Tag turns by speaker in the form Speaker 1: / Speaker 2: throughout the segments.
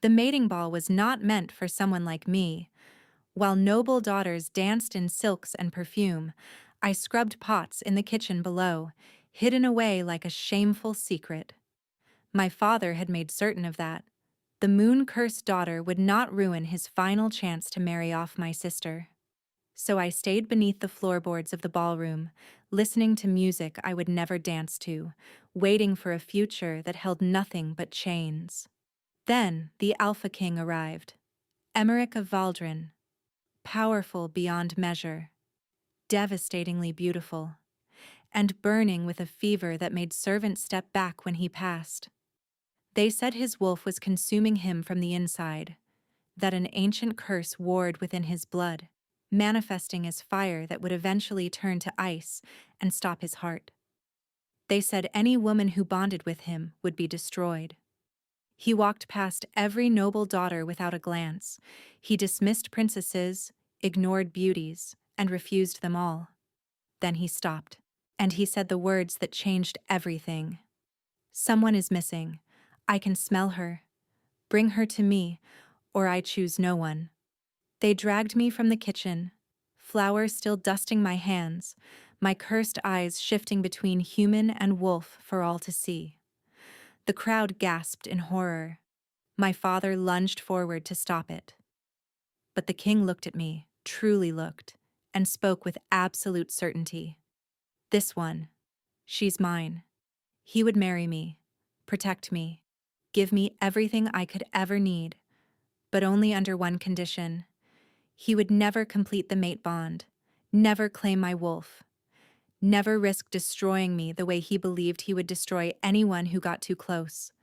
Speaker 1: The mating ball was not meant for someone like me. While noble daughters danced in silks and perfume, I scrubbed pots in the kitchen below, hidden away like a shameful secret. My father had made certain of that. The moon-cursed daughter would not ruin his final chance to marry off my sister. So I stayed beneath the floorboards of the ballroom, listening to music I would never dance to, waiting for a future that held nothing but chains. Then the Alpha King arrived. Emmerich of Waldron. Powerful beyond measure. Devastatingly beautiful. And burning with a fever that made servants step back when he passed. They said his wolf was consuming him from the inside, that an ancient curse warred within his blood, manifesting as fire that would eventually turn to ice and stop his heart. They said any woman who bonded with him would be destroyed. He walked past every noble daughter without a glance. He dismissed princesses, ignored beauties, and refused them all. Then he stopped, and he said the words that changed everything. "Someone is missing. I can smell her. Bring her to me, or I choose no one." They dragged me from the kitchen, flour still dusting my hands, my cursed eyes shifting between human and wolf for all to see. The crowd gasped in horror. My father lunged forward to stop it. But the king looked at me, truly looked, and spoke with absolute certainty. "This one. She's mine. He would marry me, protect me, give me everything I could ever need, but only under one condition. He would never complete the mate bond, never claim my wolf, never risk destroying me the way he believed he would destroy anyone who got too close."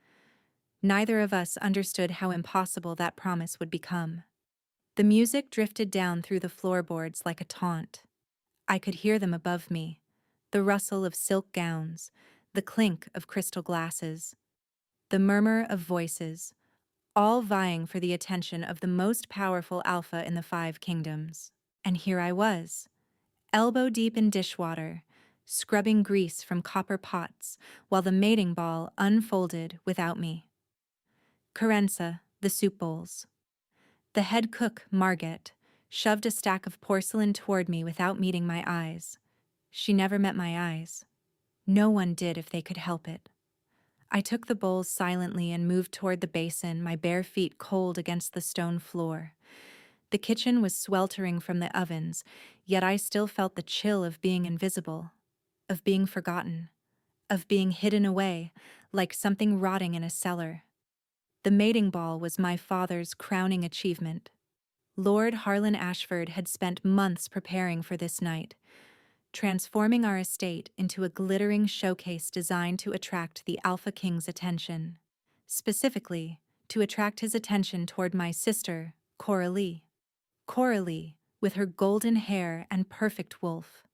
Speaker 1: Neither of us understood how impossible that promise would become. The music drifted down through the floorboards like a taunt. I could hear them above me, the rustle of silk gowns, the clink of crystal glasses, the murmur of voices, all vying for the attention of the most powerful alpha in the 5 kingdoms. And here I was, elbow deep in dishwater, scrubbing grease from copper pots while the mating ball unfolded without me. Carenza, the soup bowls. The head cook, Margit, shoved a stack of porcelain toward me without meeting my eyes. She never met my eyes. No one did if they could help it. I took the bowls silently and moved toward the basin, my bare feet cold against the stone floor. The kitchen was sweltering from the ovens, yet I still felt the chill of being invisible, of being forgotten, of being hidden away, like something rotting in a cellar. The mating ball was my father's crowning achievement. Lord Harlan Ashford had spent months preparing for this night, transforming our estate into a glittering showcase designed to attract the Alpha King's attention. Specifically, to attract his attention toward my sister, Coralie. Coralie, with her golden hair and perfect wolf.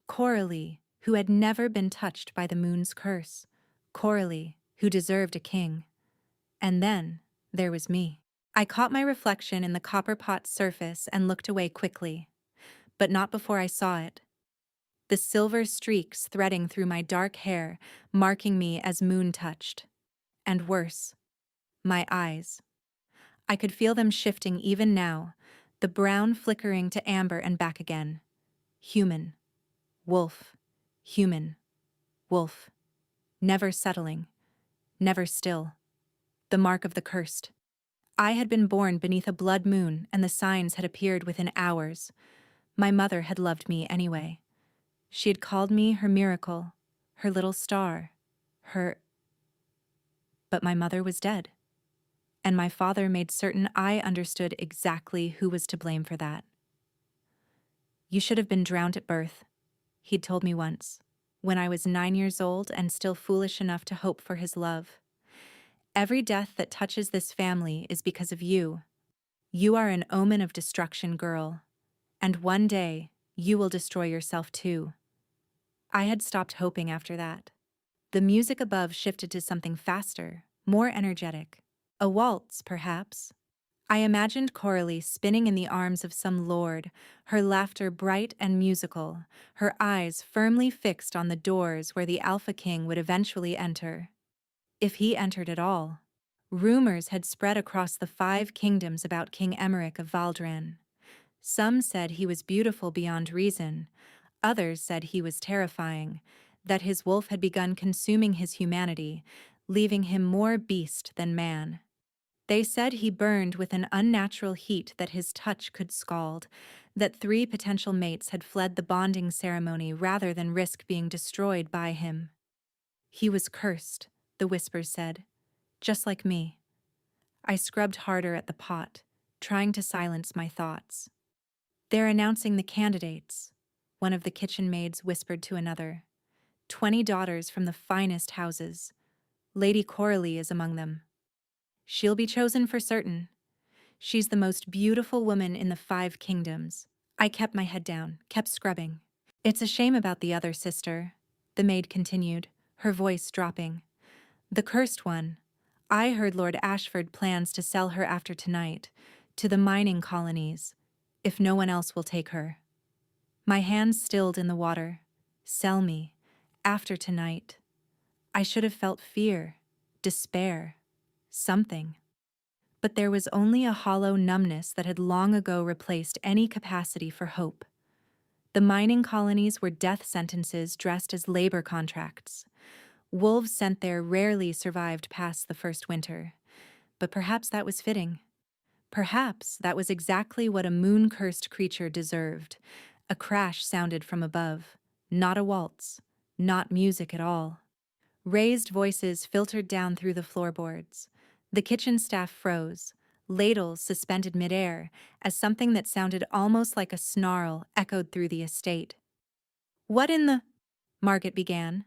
Speaker 1: Coralie, who had never been touched by the moon's curse. Coralie, who deserved a king. And then, there was me. I caught my reflection in the copper pot's surface and looked away quickly. But not before I saw it. The silver streaks threading through my dark hair, marking me as moon-touched. And worse, my eyes. I could feel them shifting even now, the brown flickering to amber and back again. Human. Wolf. Human. Wolf. Never settling. Never still. The mark of the cursed. I had been born beneath a blood moon, and the signs had appeared within hours. My mother had loved me anyway. She had called me her miracle, her little star, her... But my mother was dead. And my father made certain I understood exactly who was to blame for that. "You should have been drowned at birth," he'd told me once, when I was 9 years old and still foolish enough to hope for his love. "Every death that touches this family is because of you. You are an omen of destruction, girl. And one day, you will destroy yourself too." I had stopped hoping after that. The music above shifted to something faster, more energetic. A waltz, perhaps. I imagined Coralie spinning in the arms of some lord, her laughter bright and musical, her eyes firmly fixed on the doors where the Alpha King would eventually enter. If he entered at all. Rumors had spread across the 5 kingdoms about King Emmerich of Valdran. Some said he was beautiful beyond reason, others said he was terrifying, that his wolf had begun consuming his humanity, leaving him more beast than man. They said he burned with an unnatural heat that his touch could scald, that 3 potential mates had fled the bonding ceremony rather than risk being destroyed by him. He was cursed, the whispers said, just like me. I scrubbed harder at the pot, trying to silence my thoughts. "They're announcing the candidates," one of the kitchen maids whispered to another. 20 daughters from the finest houses. Lady Coralie is among them. She'll be chosen for certain. She's the most beautiful woman in the 5 kingdoms. I kept my head down, kept scrubbing. "It's a shame about the other sister," the maid continued, her voice dropping. "The cursed one. I heard Lord Ashford plans to sell her after tonight, to the mining colonies, if no one else will take her." My hands stilled in the water. Sell me. After tonight. I should have felt fear, despair, something. But there was only a hollow numbness that had long ago replaced any capacity for hope. The mining colonies were death sentences dressed as labor contracts. Wolves sent there rarely survived past the first winter. But perhaps that was fitting. Perhaps that was exactly what a moon-cursed creature deserved. A crash sounded from above. Not a waltz. Not music at all. Raised voices filtered down through the floorboards. The kitchen staff froze, ladles suspended midair, as something that sounded almost like a snarl echoed through the estate. "What in the—" Margaret began.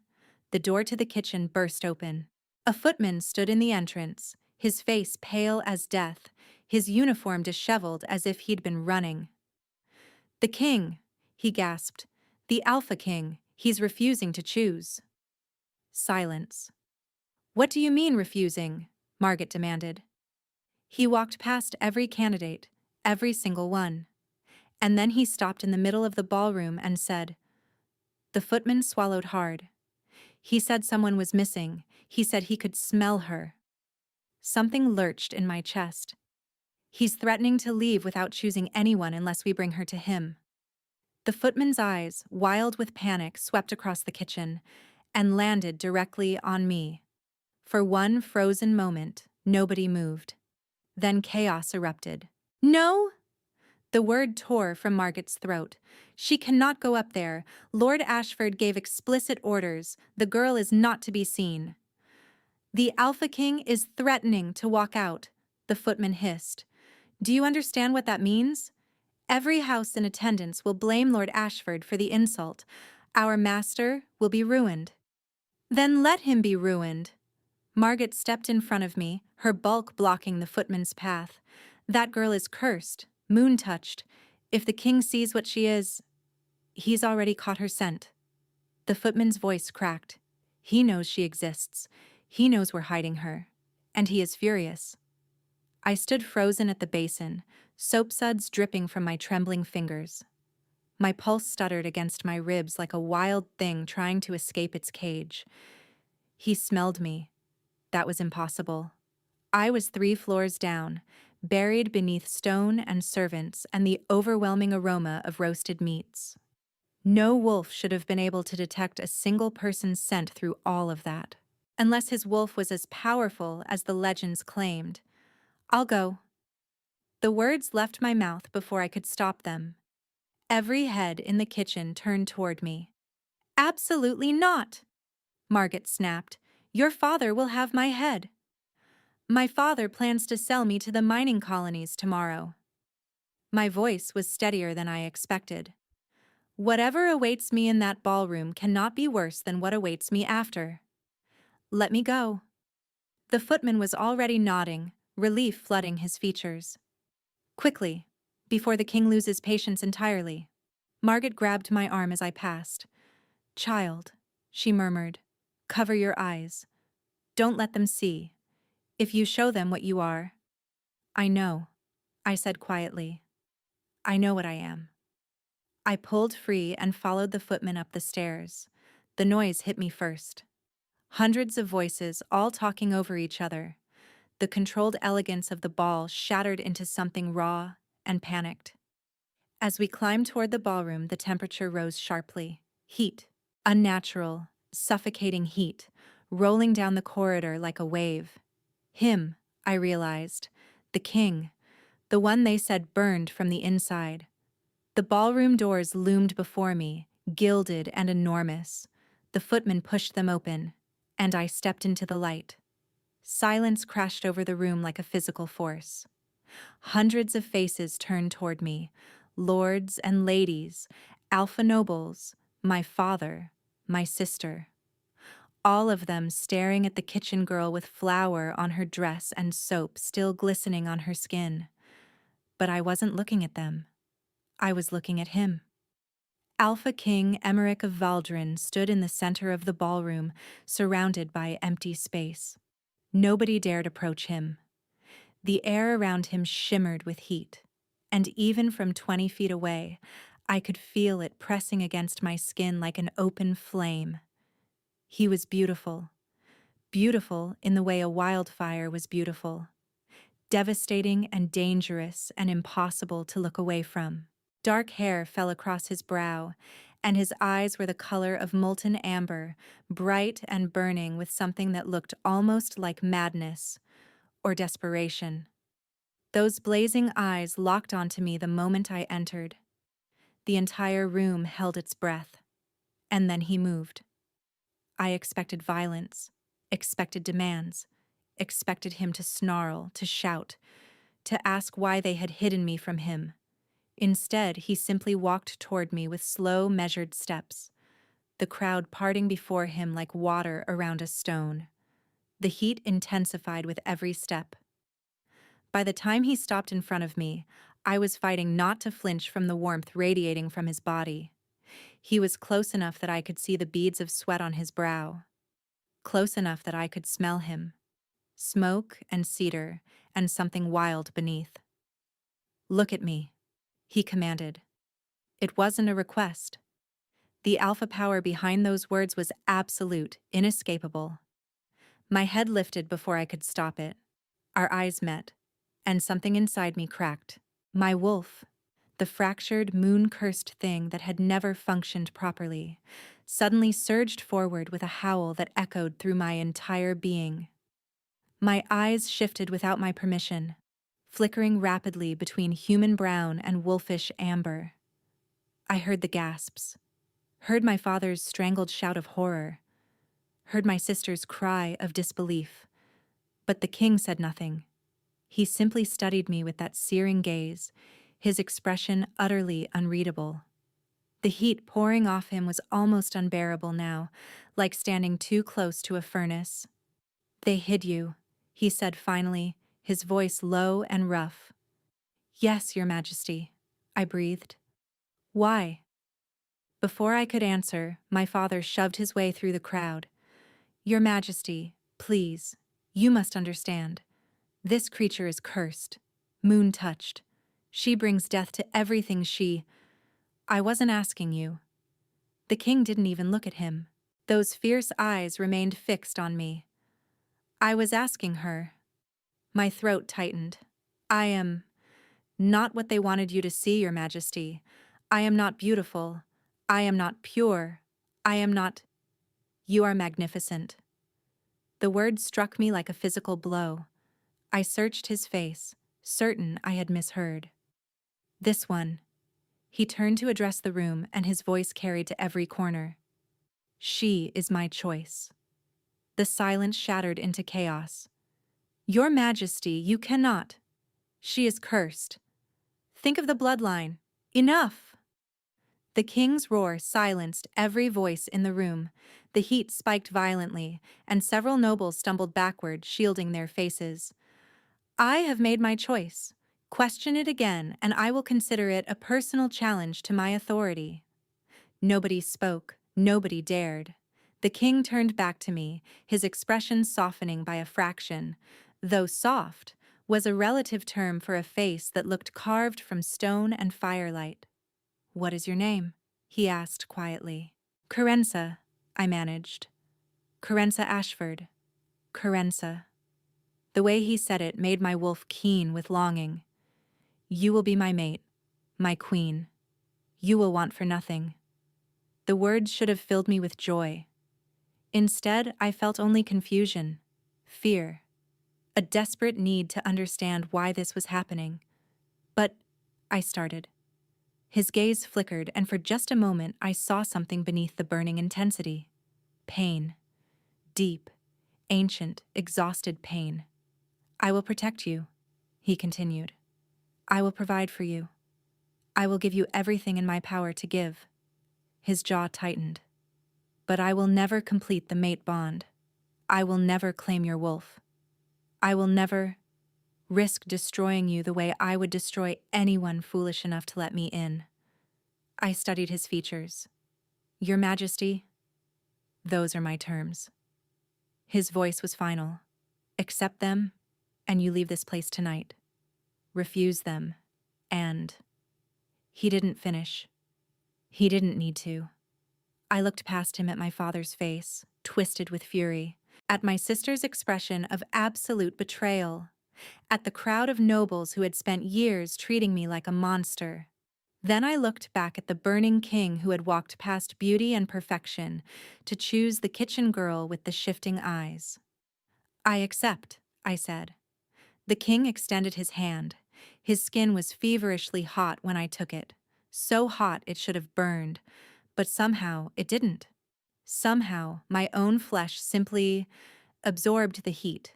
Speaker 1: The door to the kitchen burst open. A footman stood in the entrance, his face pale as death, his uniform disheveled as if he'd been running. "The king," he gasped. "The Alpha King. He's refusing to choose." Silence. "What do you mean, refusing?" Margaret demanded. He walked past every candidate, every single one. And then he stopped in the middle of the ballroom and said— The footman swallowed hard. He said someone was missing. He said he could smell her. Something lurched in my chest. "He's threatening to leave without choosing anyone unless we bring her to him." The footman's eyes, wild with panic, swept across the kitchen and landed directly on me. For one frozen moment, nobody moved. Then chaos erupted. "No!" The word tore from Margaret's throat. "She cannot go up there. Lord Ashford gave explicit orders. The girl is not to be seen." "The Alpha King is threatening to walk out," the footman hissed. "Do you understand what that means? Every house in attendance will blame Lord Ashford for the insult. Our master will be ruined." "Then let him be ruined." Margaret stepped in front of me, her bulk blocking the footman's path. "That girl is cursed, moon-touched. If the king sees what she is, he's already caught her scent." The footman's voice cracked. "He knows she exists. He knows we're hiding her. And he is furious." I stood frozen at the basin, soap suds dripping from my trembling fingers. My pulse stuttered against my ribs like a wild thing trying to escape its cage. He smelled me. That was impossible. I was 3 floors down, buried beneath stone and servants and the overwhelming aroma of roasted meats. No wolf should have been able to detect a single person's scent through all of that. Unless his wolf was as powerful as the legends claimed. "I'll go." The words left my mouth before I could stop them. Every head in the kitchen turned toward me. "Absolutely not!" Margaret snapped. "Your father will have my head." "My father plans to sell me to the mining colonies tomorrow." My voice was steadier than I expected. "Whatever awaits me in that ballroom cannot be worse than what awaits me after. Let me go." The footman was already nodding, relief flooding his features. "Quickly, before the king loses patience entirely." Margaret grabbed my arm as I passed. "Child," she murmured, "cover your eyes. Don't let them see. If you show them what you are—" "I know," I said quietly. "I know what I am." I pulled free and followed the footman up the stairs. The noise hit me first. Hundreds of voices, all talking over each other. The controlled elegance of the ball shattered into something raw and panicked. As we climbed toward the ballroom, the temperature rose sharply. Heat. Unnatural, suffocating heat, rolling down the corridor like a wave. Him, I realized. The king. The one they said burned from the inside. The ballroom doors loomed before me, gilded and enormous. The footman pushed them open, and I stepped into the light. Silence crashed over the room like a physical force. Hundreds of faces turned toward me, lords and ladies, alpha nobles, my father, my sister. All of them staring at the kitchen girl with flour on her dress and soap still glistening on her skin. But I wasn't looking at them. I was looking at him. Alpha King Emmerich of Valdrin stood in the center of the ballroom, surrounded by empty space. Nobody dared approach him. The air around him shimmered with heat, and even from 20 feet away, I could feel it pressing against my skin like an open flame. He was beautiful. Beautiful in the way a wildfire was beautiful. Devastating and dangerous and impossible to look away from. Dark hair fell across his brow, and his eyes were the color of molten amber, bright and burning with something that looked almost like madness or desperation. Those blazing eyes locked onto me the moment I entered. The entire room held its breath, and then he moved. I expected violence, expected demands, expected him to snarl, to shout, to ask why they had hidden me from him. Instead, he simply walked toward me with slow, measured steps, the crowd parting before him like water around a stone. The heat intensified with every step. By the time he stopped in front of me, I was fighting not to flinch from the warmth radiating from his body. He was close enough that I could see the beads of sweat on his brow. Close enough that I could smell him. Smoke and cedar and something wild beneath. "Look at me," he commanded. It wasn't a request. The alpha power behind those words was absolute, inescapable. My head lifted before I could stop it. Our eyes met, and something inside me cracked. My wolf, the fractured, moon-cursed thing that had never functioned properly, suddenly surged forward with a howl that echoed through my entire being. My eyes shifted without my permission, flickering rapidly between human brown and wolfish amber. I heard the gasps, heard my father's strangled shout of horror, heard my sister's cry of disbelief. But the king said nothing. He simply studied me with that searing gaze, his expression utterly unreadable. The heat pouring off him was almost unbearable now, like standing too close to a furnace. "They hid you," he said finally, his voice low and rough. "Yes, Your Majesty," I breathed. "Why?" Before I could answer, my father shoved his way through the crowd. "Your Majesty, please, you must understand. This creature is cursed, moon-touched. She brings death to everything she—" "I wasn't asking you." The king didn't even look at him. Those fierce eyes remained fixed on me. "I was asking her." My throat tightened. "I am not what they wanted you to see, Your Majesty. I am not beautiful. I am not pure. I am not—" "You are magnificent." The word struck me like a physical blow. I searched his face, certain I had misheard. "This one." He turned to address the room, and his voice carried to every corner. "She is my choice." The silence shattered into chaos. "Your Majesty, you cannot. She is cursed. Think of the bloodline. Enough!" The king's roar silenced every voice in the room. The heat spiked violently, and several nobles stumbled backward, shielding their faces. "I have made my choice. Question it again, and I will consider it a personal challenge to my authority." Nobody spoke. Nobody dared. The king turned back to me, his expression softening by a fraction. Though soft was a relative term for a face that looked carved from stone and firelight. "What is your name?" he asked quietly. "Carenza," I managed. "Carenza Ashford. Carenza." The way he said it made my wolf keen with longing. You will be my mate, my queen. You will want for nothing. The words should have filled me with joy. Instead, I felt only confusion, fear, a desperate need to understand why this was happening. But, I started. His gaze flickered, and for just a moment I saw something beneath the burning intensity. Pain. Deep, ancient, exhausted pain. I will protect you, he continued. I will provide for you. I will give you everything in my power to give. His jaw tightened. But I will never complete the mate bond. I will never claim your wolf. I will never risk destroying you the way I would destroy anyone foolish enough to let me in. I studied his features. Your Majesty, those are my terms. His voice was final. Accept them, and you leave this place tonight. Refuse them, and... He didn't finish. He didn't need to. I looked past him at my father's face, twisted with fury, at my sister's expression of absolute betrayal, at the crowd of nobles who had spent years treating me like a monster. Then I looked back at the burning king who had walked past beauty and perfection to choose the kitchen girl with the shifting eyes. I accept, I said. The king extended his hand. His skin was feverishly hot when I took it, so hot it should have burned, but somehow it didn't. Somehow my own flesh simply absorbed the heat.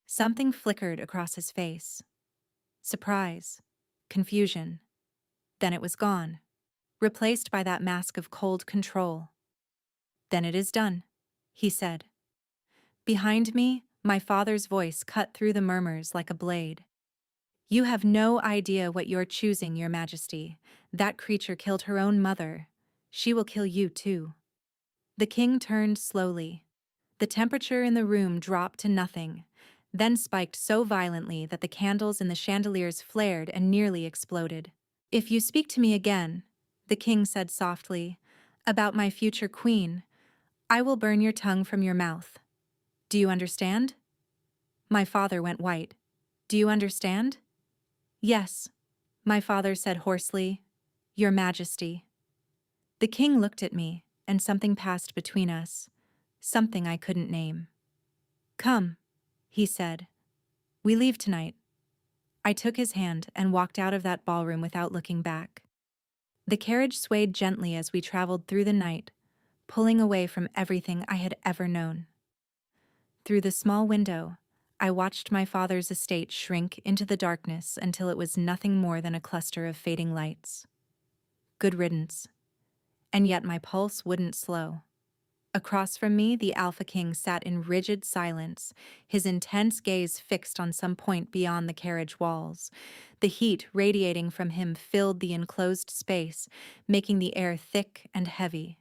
Speaker 1: Something flickered across his face. Surprise, confusion. Then it was gone, replaced by that mask of cold control. Then it is done, he said. Behind me, my father's voice cut through the murmurs like a blade. You have no idea what you're choosing, Your Majesty. That creature killed her own mother. She will kill you too. The king turned slowly. The temperature in the room dropped to nothing, then spiked so violently that the candles in the chandeliers flared and nearly exploded. If you speak to me again, the king said softly, about my future queen, I will burn your tongue from your mouth. Do you understand? My father went white. Do you understand? Yes, my father said hoarsely, Your Majesty. The king looked at me, and something passed between us, something I couldn't name. Come, he said. We leave tonight. I took his hand and walked out of that ballroom without looking back. The carriage swayed gently as we traveled through the night, pulling away from everything I had ever known. Through the small window, I watched my father's estate shrink into the darkness until it was nothing more than a cluster of fading lights. Good riddance. And yet my pulse wouldn't slow. Across from me, the Alpha King sat in rigid silence, his intense gaze fixed on some point beyond the carriage walls. The heat radiating from him filled the enclosed space, making the air thick and heavy.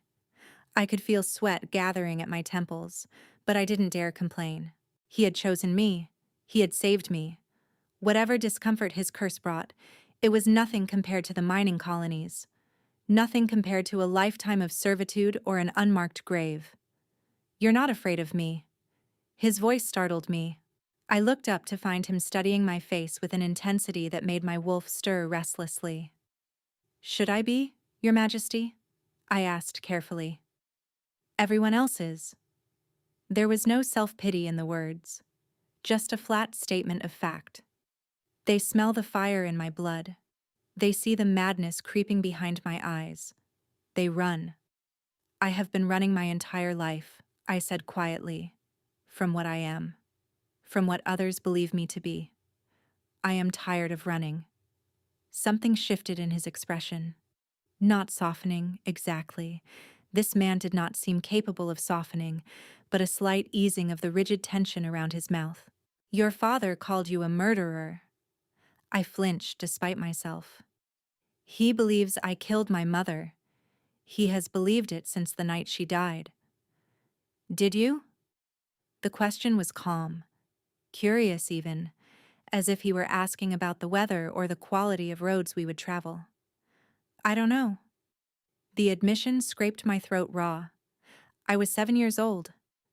Speaker 1: I could feel sweat gathering at my temples, but I didn't dare complain. He had chosen me. He had saved me. Whatever discomfort his curse brought, it was nothing compared to the mining colonies. Nothing compared to a lifetime of servitude or an unmarked grave. You're not afraid of me. His voice startled me. I looked up to find him studying my face with an intensity that made my wolf stir restlessly. Should I be, Your Majesty? I asked carefully. Everyone else is. There was no self-pity in the words, just a flat statement of fact. They smell the fire in my blood. They see the madness creeping behind my eyes. They run. I have been running my entire life, I said quietly, from what I am, from what others believe me to be. I am tired of running. Something shifted in his expression. Not softening, exactly. This man did not seem capable of softening, but a slight easing of the rigid tension around his mouth. Your father called you a murderer. I flinched despite myself. He believes I killed my mother. He has believed it since the night she died. Did you? The question was calm, curious even, as if he were asking about the weather or the quality of roads we would travel. I don't know. The admission scraped my throat raw. I was 7 years old.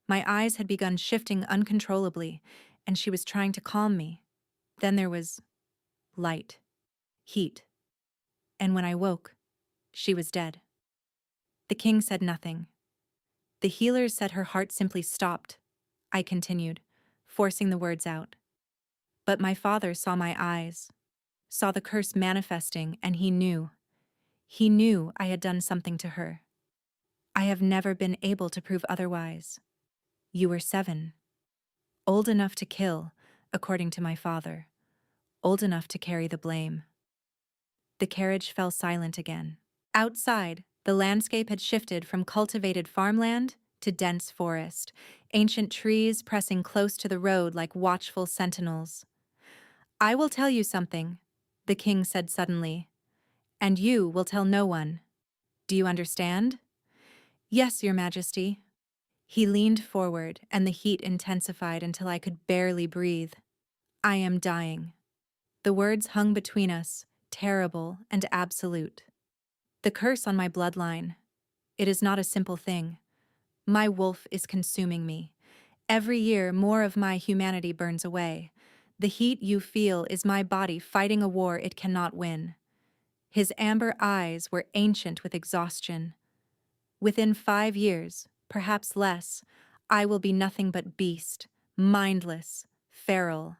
Speaker 1: My eyes had begun shifting uncontrollably, and she was trying to calm me. Then there was light, heat, and when I woke, she was dead. The king said nothing. The healers said her heart simply stopped. I continued, forcing the words out. But my father saw my eyes, saw the curse manifesting, and he knew. He knew I had done something to her. I have never been able to prove otherwise. You were 7. Old enough to kill, according to my father. Old enough to carry the blame. The carriage fell silent again. Outside, the landscape had shifted from cultivated farmland to dense forest, ancient trees pressing close to the road like watchful sentinels. I will tell you something, the king said suddenly, and you will tell no one. Do you understand? Yes, Your Majesty. He leaned forward, and the heat intensified until I could barely breathe. I am dying. The words hung between us, terrible and absolute. The curse on my bloodline. It is not a simple thing. My wolf is consuming me. Every year, more of my humanity burns away. The heat you feel is my body fighting a war it cannot win. His amber eyes were ancient with exhaustion. Within 5 years, perhaps less, I will be nothing but beast, mindless, feral,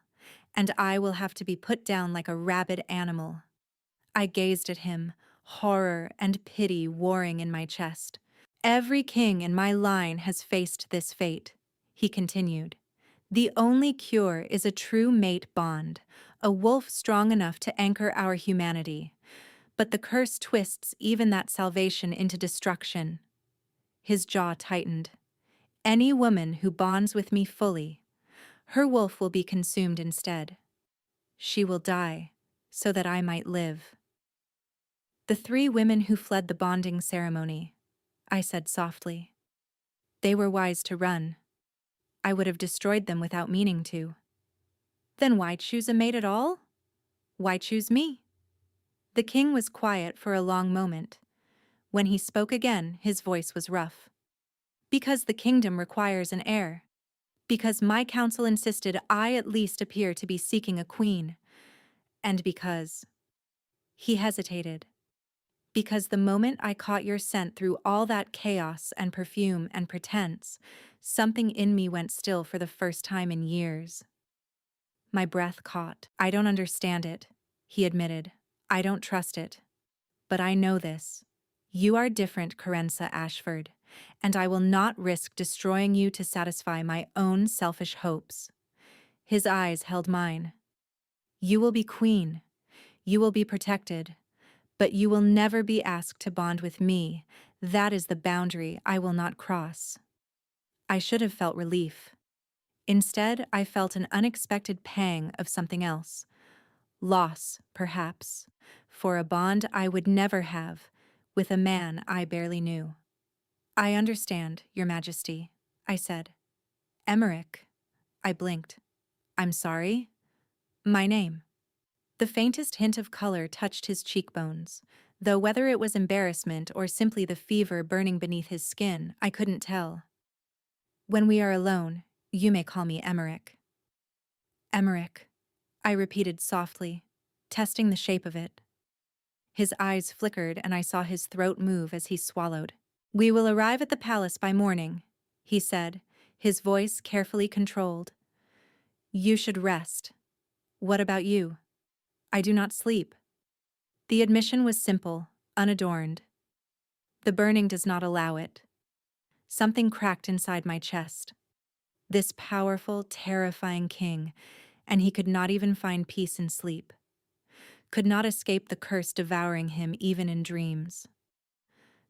Speaker 1: and I will have to be put down like a rabid animal. I gazed at him, horror and pity warring in my chest. Every king in my line has faced this fate, he continued. The only cure is a true mate bond, a wolf strong enough to anchor our humanity. But the curse twists even that salvation into destruction. His jaw tightened. Any woman who bonds with me fully, her wolf will be consumed instead. She will die, so that I might live. The 3 women who fled the bonding ceremony, I said softly. They were wise to run. I would have destroyed them without meaning to. Then why choose a mate at all? Why choose me? The king was quiet for a long moment. When he spoke again, his voice was rough. Because the kingdom requires an heir. Because my council insisted I at least appear to be seeking a queen. And because... He hesitated. Because the moment I caught your scent through all that chaos and perfume and pretense, something in me went still for the first time in years. My breath caught. I don't understand it, he admitted. I don't trust it. But I know this. You are different, Carenza Ashford, and I will not risk destroying you to satisfy my own selfish hopes. His eyes held mine. You will be queen. You will be protected. But you will never be asked to bond with me. That is the boundary I will not cross. I should have felt relief. Instead, I felt an unexpected pang of something else. Loss, perhaps, for a bond I would never have with a man I barely knew. I understand, Your Majesty, I said. Emmerich. I blinked. I'm sorry? My name. The faintest hint of color touched his cheekbones, though whether it was embarrassment or simply the fever burning beneath his skin, I couldn't tell. When we are alone, you may call me Emmerich. Emmerich, I repeated softly, testing the shape of it. His eyes flickered and I saw his throat move as he swallowed. We will arrive at the palace by morning, he said, his voice carefully controlled. You should rest. What about you? I do not sleep. The admission was simple, unadorned. The burning does not allow it. Something cracked inside my chest. This powerful, terrifying king, and he could not even find peace in sleep. Could not escape the curse devouring him even in dreams.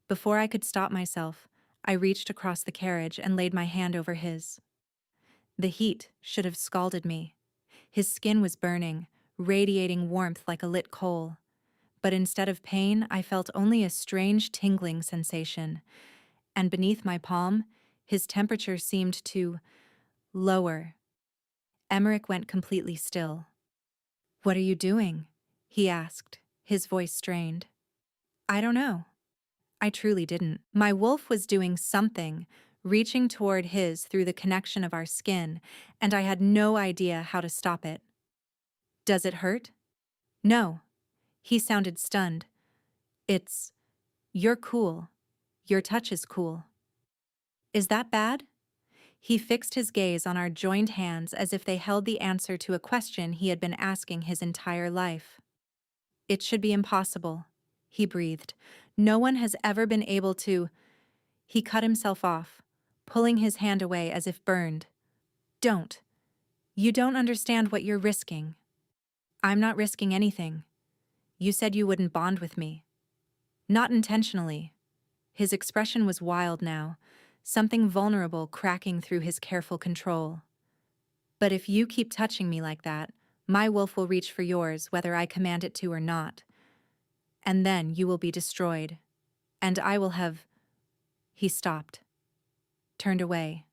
Speaker 1: Before I could stop myself, I reached across the carriage and laid my hand over his. The heat should have scalded me. His skin was burning, radiating warmth like a lit coal. But instead of pain, I felt only a strange tingling sensation. And beneath my palm, his temperature seemed to lower. Emmerich went completely still. What are you doing? He asked, his voice strained. I don't know. I truly didn't. My wolf was doing something, reaching toward his through the connection of our skin, and I had no idea how to stop it. Does it hurt? No. He sounded stunned. It's... You're cool. Your touch is cool. Is that bad? He fixed his gaze on our joined hands as if they held the answer to a question he had been asking his entire life. It should be impossible, he breathed. No one has ever been able to... He cut himself off, pulling his hand away as if burned. Don't. You don't understand what you're risking. I'm not risking anything. You said you wouldn't bond with me. Not intentionally. His expression was wild now, something vulnerable cracking through his careful control. But if you keep touching me like that, my wolf will reach for yours whether I command it to or not. And then you will be destroyed. And I will have... He stopped, turned away,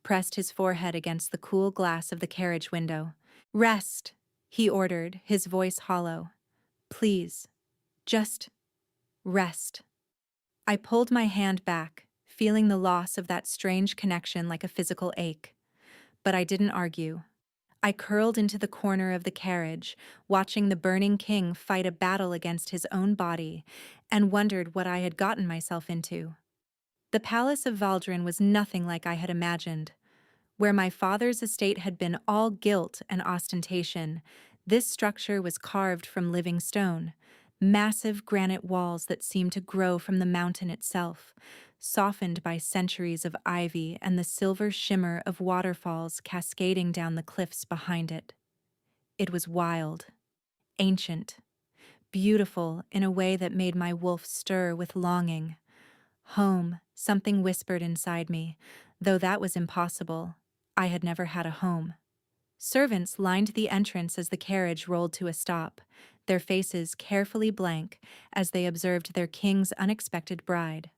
Speaker 1: pressed his forehead against the cool glass of the carriage window. Rest, he ordered, his voice hollow. Please, just rest. I pulled my hand back, feeling the loss of that strange connection like a physical ache. But I didn't argue. I curled into the corner of the carriage, watching the burning king fight a battle against his own body, and wondered what I had gotten myself into. The palace of Valdrin was nothing like I had imagined. Where my father's estate had been all guilt and ostentation, this structure was carved from living stone, massive granite walls that seemed to grow from the mountain itself, softened by centuries of ivy and the silver shimmer of waterfalls cascading down the cliffs behind it. It was wild, ancient, beautiful in a way that made my wolf stir with longing. Home, something whispered inside me, though that was impossible. I had never had a home. Servants lined the entrance as the carriage rolled to a stop, their faces carefully blank as they observed their king's unexpected bride.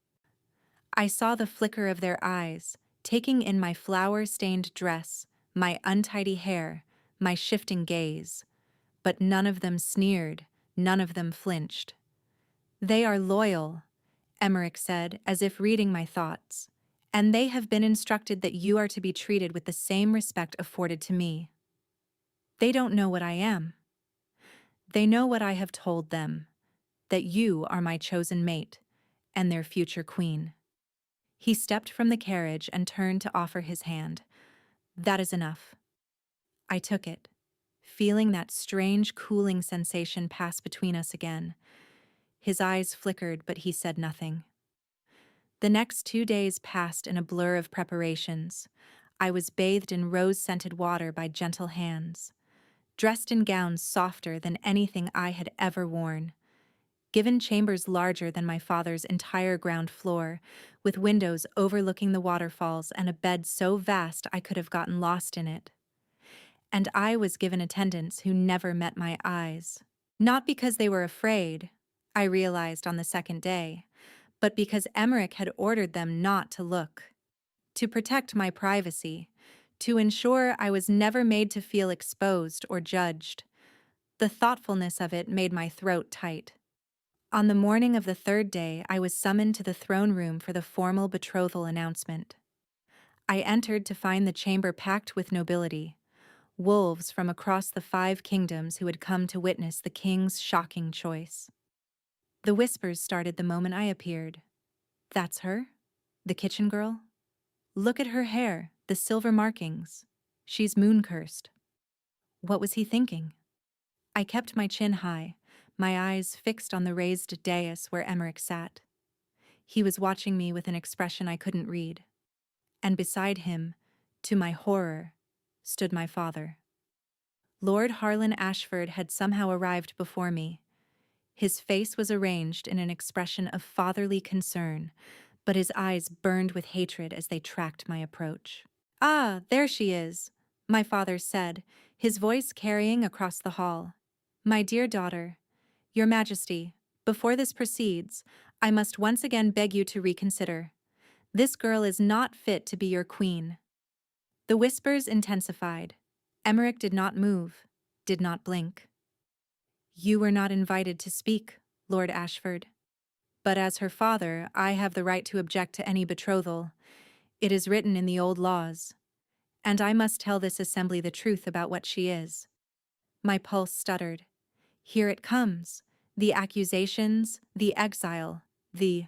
Speaker 1: I saw the flicker of their eyes, taking in my flower-stained dress, my untidy hair, my shifting gaze. But none of them sneered, none of them flinched. They are loyal, Emmerich said, as if reading my thoughts, and they have been instructed that you are to be treated with the same respect afforded to me. They don't know what I am. They know what I have told them, that you are my chosen mate, and their future queen. He stepped from the carriage and turned to offer his hand. That is enough. I took it, feeling that strange cooling sensation pass between us again. His eyes flickered, but he said nothing. The next 2 days passed in a blur of preparations. I was bathed in rose-scented water by gentle hands, dressed in gowns softer than anything I had ever worn, given chambers larger than my father's entire ground floor, with windows overlooking the waterfalls and a bed so vast I could have gotten lost in it. And I was given attendants who never met my eyes. Not because they were afraid, I realized on the second day, but because Emmerich had ordered them not to look. To protect my privacy, to ensure I was never made to feel exposed or judged. The thoughtfulness of it made my throat tight. On the morning of the third day, I was summoned to the throne room for the formal betrothal announcement. I entered to find the chamber packed with nobility, wolves from across the 5 kingdoms who had come to witness the king's shocking choice. The whispers started the moment I appeared. That's her? The kitchen girl? Look at her hair, the silver markings. She's moon-cursed. What was he thinking? I kept my chin high, my eyes fixed on the raised dais where Emmerich sat. He was watching me with an expression I couldn't read. And beside him, to my horror, stood my father. Lord Harlan Ashford had somehow arrived before me. His face was arranged in an expression of fatherly concern, but his eyes burned with hatred as they tracked my approach. "Ah, there she is," my father said, his voice carrying across the hall. "My dear daughter, Your Majesty, before this proceeds, I must once again beg you to reconsider. This girl is not fit to be your queen." The whispers intensified. Emmerich did not move, did not blink. "You were not invited to speak, Lord Ashford. But as her father, I have the right to object to any betrothal. It is written in the old laws, and I must tell this assembly the truth about what she is. My pulse stuttered. Here it comes. The accusations, the exile, the...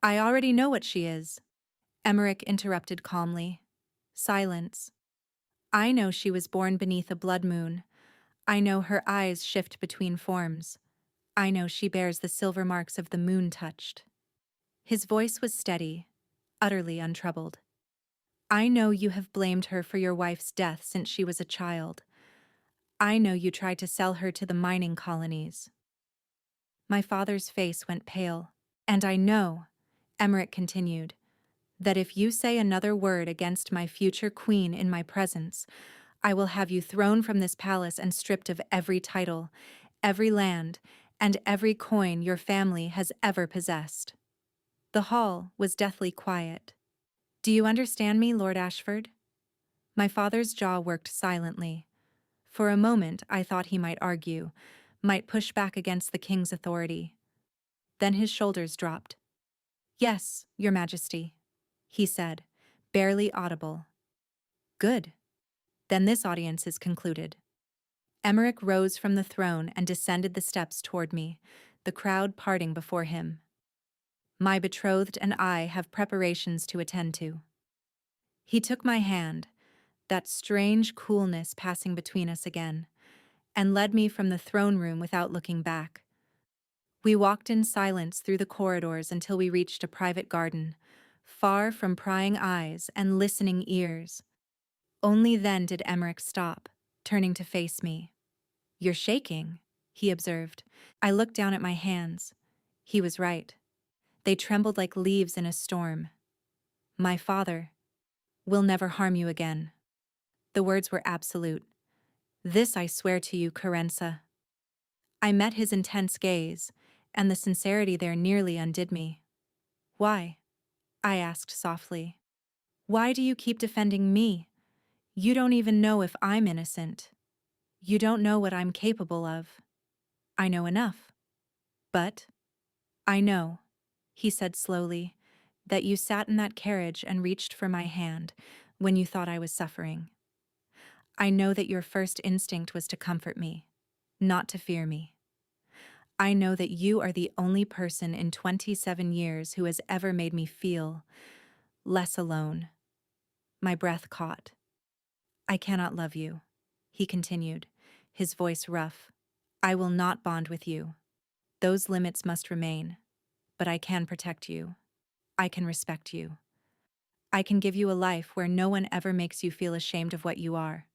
Speaker 1: I already know what she is, Emmerich interrupted calmly. Silence. I know she was born beneath a blood moon. I know her eyes shift between forms. I know she bears the silver marks of the moon touched. His voice was steady, utterly untroubled. I know you have blamed her for your wife's death since she was a child. I know you tried to sell her to the mining colonies. My father's face went pale. And I know, Emmerich continued, that if you say another word against my future queen in my presence, I will have you thrown from this palace and stripped of every title, every land, and every coin your family has ever possessed. The hall was deathly quiet. Do you understand me, Lord Ashford? My father's jaw worked silently. For a moment I thought he might argue, might push back against the king's authority. Then his shoulders dropped. Yes, Your Majesty, he said, barely audible. Good. Then this audience is concluded. Emmerich rose from the throne and descended the steps toward me, the crowd parting before him. My betrothed and I have preparations to attend to. He took my hand, that strange coolness passing between us again, and led me from the throne room without looking back. We walked in silence through the corridors until we reached a private garden, far from prying eyes and listening ears. Only then did Emmerich stop, turning to face me. You're shaking, he observed. I looked down at my hands. He was right. They trembled like leaves in a storm. My father will never harm you again. The words were absolute. This I swear to you, Carenza. I met his intense gaze, and the sincerity there nearly undid me. Why? I asked softly. Why do you keep defending me? You don't even know if I'm innocent. You don't know what I'm capable of. I know enough. But I know, he said slowly, that you sat in that carriage and reached for my hand when you thought I was suffering. I know that your first instinct was to comfort me, not to fear me. I know that you are the only person in 27 years who has ever made me feel less alone. My breath caught. I cannot love you, he continued, his voice rough. I will not bond with you. Those limits must remain, but I can protect you. I can respect you. I can give you a life where no one ever makes you feel ashamed of what you are.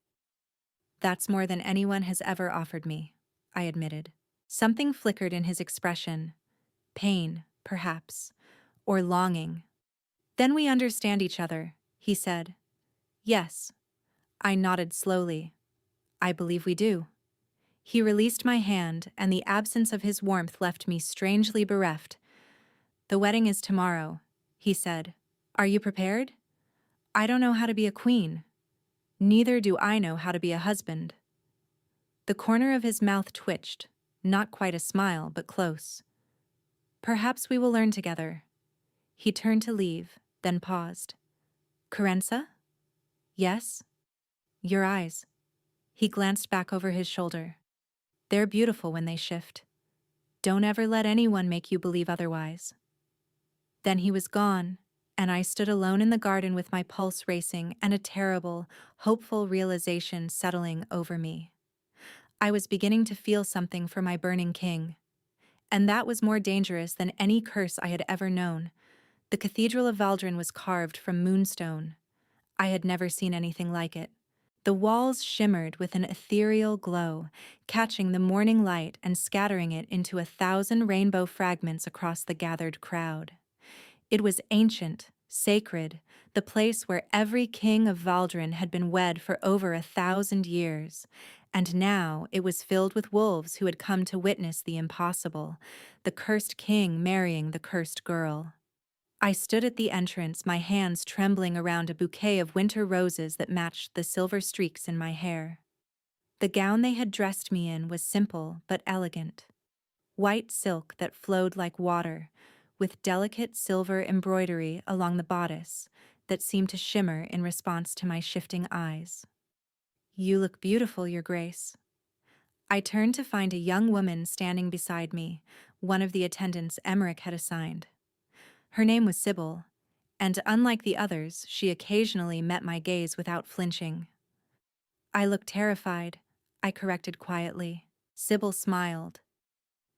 Speaker 1: That's more than anyone has ever offered me, I admitted. Something flickered in his expression. Pain, perhaps, or longing. Then we understand each other, he said. Yes. I nodded slowly. I believe we do. He released my hand, and the absence of his warmth left me strangely bereft. The wedding is tomorrow, he said. Are you prepared? I don't know how to be a queen. Neither do I know how to be a husband. The corner of his mouth twitched, not quite a smile, but close. Perhaps we will learn together. He turned to leave, then paused. Carenza? Yes? Your eyes. He glanced back over his shoulder. They're beautiful when they shift. Don't ever let anyone make you believe otherwise. Then he was gone, and I stood alone in the garden with my pulse racing and a terrible, hopeful realization settling over me. I was beginning to feel something for my burning king, and that was more dangerous than any curse I had ever known. The Cathedral of Valdrin was carved from moonstone. I had never seen anything like it. The walls shimmered with an ethereal glow, catching the morning light and scattering it into 1,000 rainbow fragments across the gathered crowd. It was ancient, sacred, the place where every king of Valdrin had been wed for over 1,000 years, and now it was filled with wolves who had come to witness the impossible, the cursed king marrying the cursed girl. I stood at the entrance, my hands trembling around a bouquet of winter roses that matched the silver streaks in my hair. The gown they had dressed me in was simple but elegant. White silk that flowed like water, with delicate silver embroidery along the bodice, that seemed to shimmer in response to my shifting eyes. "You look beautiful, Your Grace." I turned to find a young woman standing beside me, one of the attendants Emmerich had assigned. Her name was Sybil, and unlike the others, she occasionally met my gaze without flinching. "I look terrified," I corrected quietly. Sybil smiled.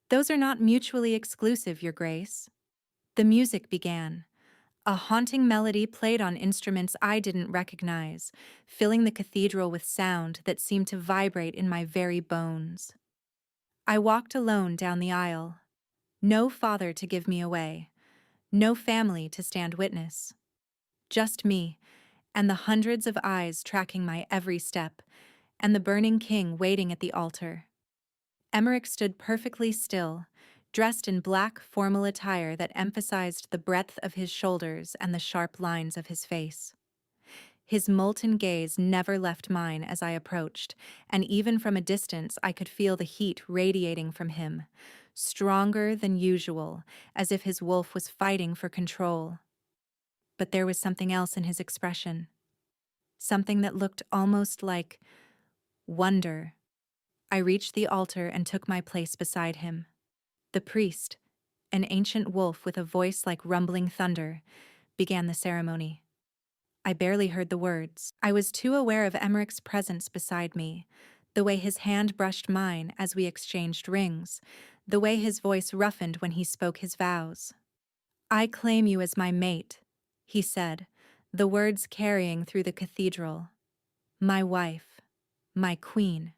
Speaker 1: "Those are not mutually exclusive, Your Grace." The music began. A haunting melody played on instruments I didn't recognize, filling the cathedral with sound that seemed to vibrate in my very bones. I walked alone down the aisle. No father to give me away. No family to stand witness. Just me, and the hundreds of eyes tracking my every step, and the burning king waiting at the altar. Emmerich stood perfectly still, dressed in black formal attire that emphasized the breadth of his shoulders and the sharp lines of his face. His molten gaze never left mine as I approached, and even from a distance I could feel the heat radiating from him, stronger than usual, as if his wolf was fighting for control. But there was something else in his expression, something that looked almost like wonder. I reached the altar and took my place beside him. The priest, an ancient wolf with a voice like rumbling thunder, began the ceremony. I barely heard the words. I was too aware of Emmerich's presence beside me, the way his hand brushed mine as we exchanged rings, the way his voice roughened when he spoke his vows. "I claim you as my mate," he said, the words carrying through the cathedral. "My wife, my queen.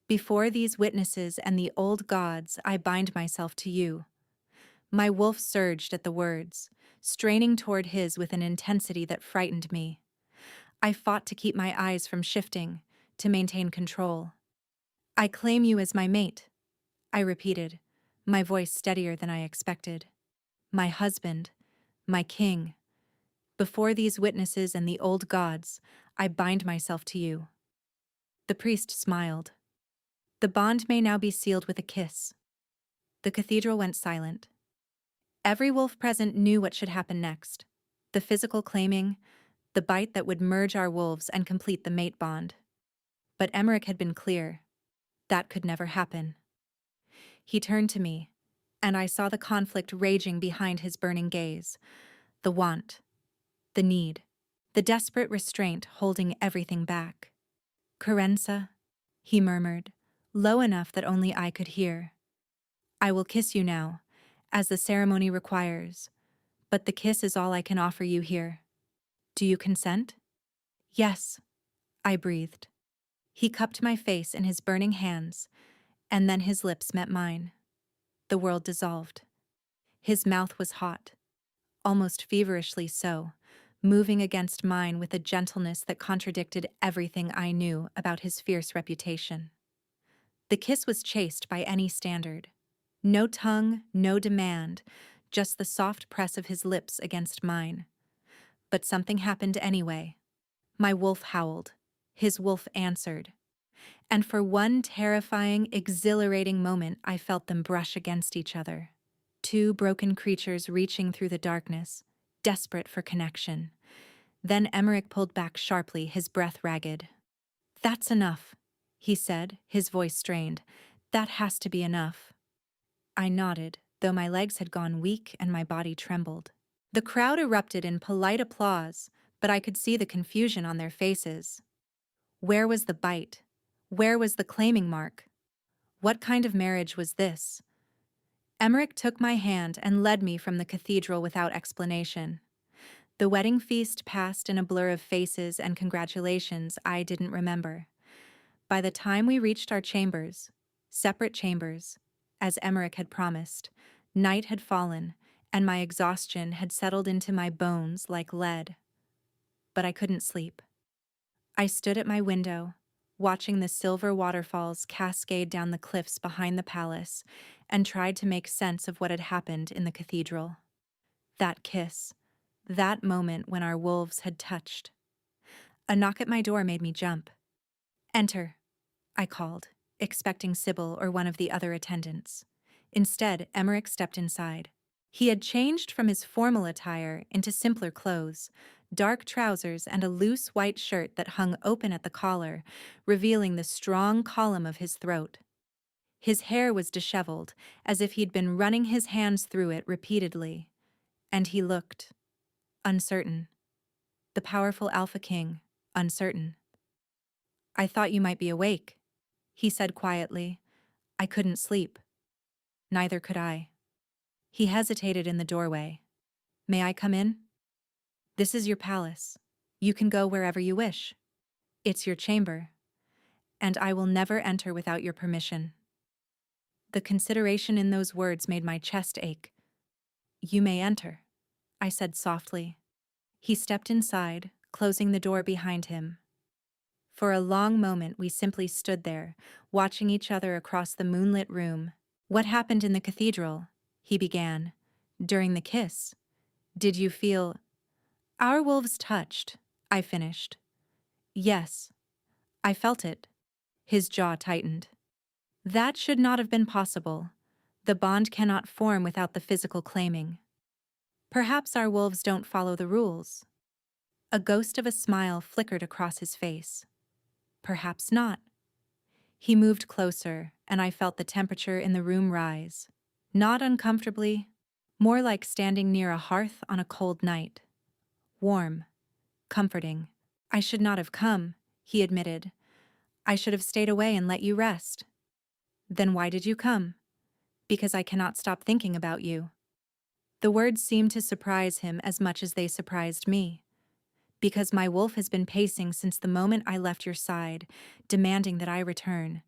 Speaker 1: Before these witnesses and the old gods, I bind myself to you." My wolf surged at the words, straining toward his with an intensity that frightened me. I fought to keep my eyes from shifting, to maintain control. "I claim you as my mate," I repeated, my voice steadier than I expected. "My husband, my king. Before these witnesses and the old gods, I bind myself to you." The priest smiled. "The bond may now be sealed with a kiss." The cathedral went silent. Every wolf present knew what should happen next. The physical claiming, the bite that would merge our wolves and complete the mate bond. But Emmerich had been clear. That could never happen. He turned to me, and I saw the conflict raging behind his burning gaze. The want, the need, the desperate restraint holding everything back. "Carenza," he murmured, low enough that only I could hear. "I will kiss you now, as the ceremony requires, but the kiss is all I can offer you here. Do you consent?" "Yes," I breathed. He cupped my face in his burning hands, and then his lips met mine. The world dissolved. His mouth was hot, almost feverishly so, moving against mine with a gentleness that contradicted everything I knew about his fierce reputation. The kiss was chaste by any standard. No tongue, no demand, just the soft press of his lips against mine. But something happened anyway. My wolf howled. His wolf answered. And for one terrifying, exhilarating moment, I felt them brush against each other. Two broken creatures reaching through the darkness, desperate for connection. Then Emmerich pulled back sharply, his breath ragged. "That's enough," he said, his voice strained. "That has to be enough." I nodded, though my legs had gone weak and my body trembled. The crowd erupted in polite applause, but I could see the confusion on their faces. Where was the bite? Where was the claiming mark? What kind of marriage was this? Emmerich took my hand and led me from the cathedral without explanation. The wedding feast passed in a blur of faces and congratulations I didn't remember. By the time we reached our chambers, separate chambers, as Emmerich had promised, night had fallen, and my exhaustion had settled into my bones like lead. But I couldn't sleep. I stood at my window, watching the silver waterfalls cascade down the cliffs behind the palace, and tried to make sense of what had happened in the cathedral. That kiss, that moment when our wolves had touched. A knock at my door made me jump. "Enter," I called, expecting Sybil or one of the other attendants. Instead, Emmerich stepped inside. He had changed from his formal attire into simpler clothes, dark trousers and a loose white shirt that hung open at the collar, revealing the strong column of his throat. His hair was disheveled, as if he'd been running his hands through it repeatedly. And he looked uncertain. The powerful Alpha King, uncertain. "I thought you might be awake," he said quietly. "I couldn't sleep." Neither could I. He hesitated in the doorway. "May I come in? This is your palace. You can go wherever you wish. It's your chamber, and I will never enter without your permission." The consideration in those words made my chest ache. "You may enter," I said softly. He stepped inside, closing the door behind him. For a long moment we simply stood there, watching each other across the moonlit room. "What happened in the cathedral?" he began. "During the kiss? Did you feel—" "Our wolves touched," I finished. "Yes, I felt it." His jaw tightened. "That should not have been possible. The bond cannot form without the physical claiming. Perhaps our wolves don't follow the rules." A ghost of a smile flickered across his face. "Perhaps not." He moved closer, and I felt the temperature in the room rise. Not uncomfortably, more like standing near a hearth on a cold night. Warm, comforting. "I should not have come," he admitted. "I should have stayed away and let you rest." "Then why did you come?" "Because I cannot stop thinking about you." The words seemed to surprise him as much as they surprised me. "Because my wolf has been pacing since the moment I left your side, demanding that I return.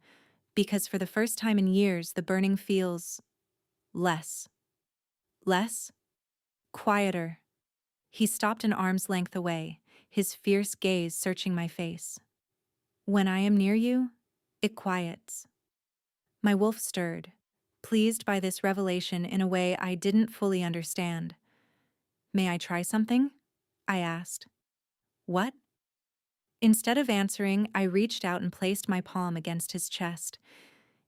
Speaker 1: Because for the first time in years, the burning feels less." "Less?" "Quieter." He stopped an arm's length away, his fierce gaze searching my face. "When I am near you, it quiets." My wolf stirred, pleased by this revelation in a way I didn't fully understand. "May I try something?" I asked. "What?" Instead of answering, I reached out and placed my palm against his chest.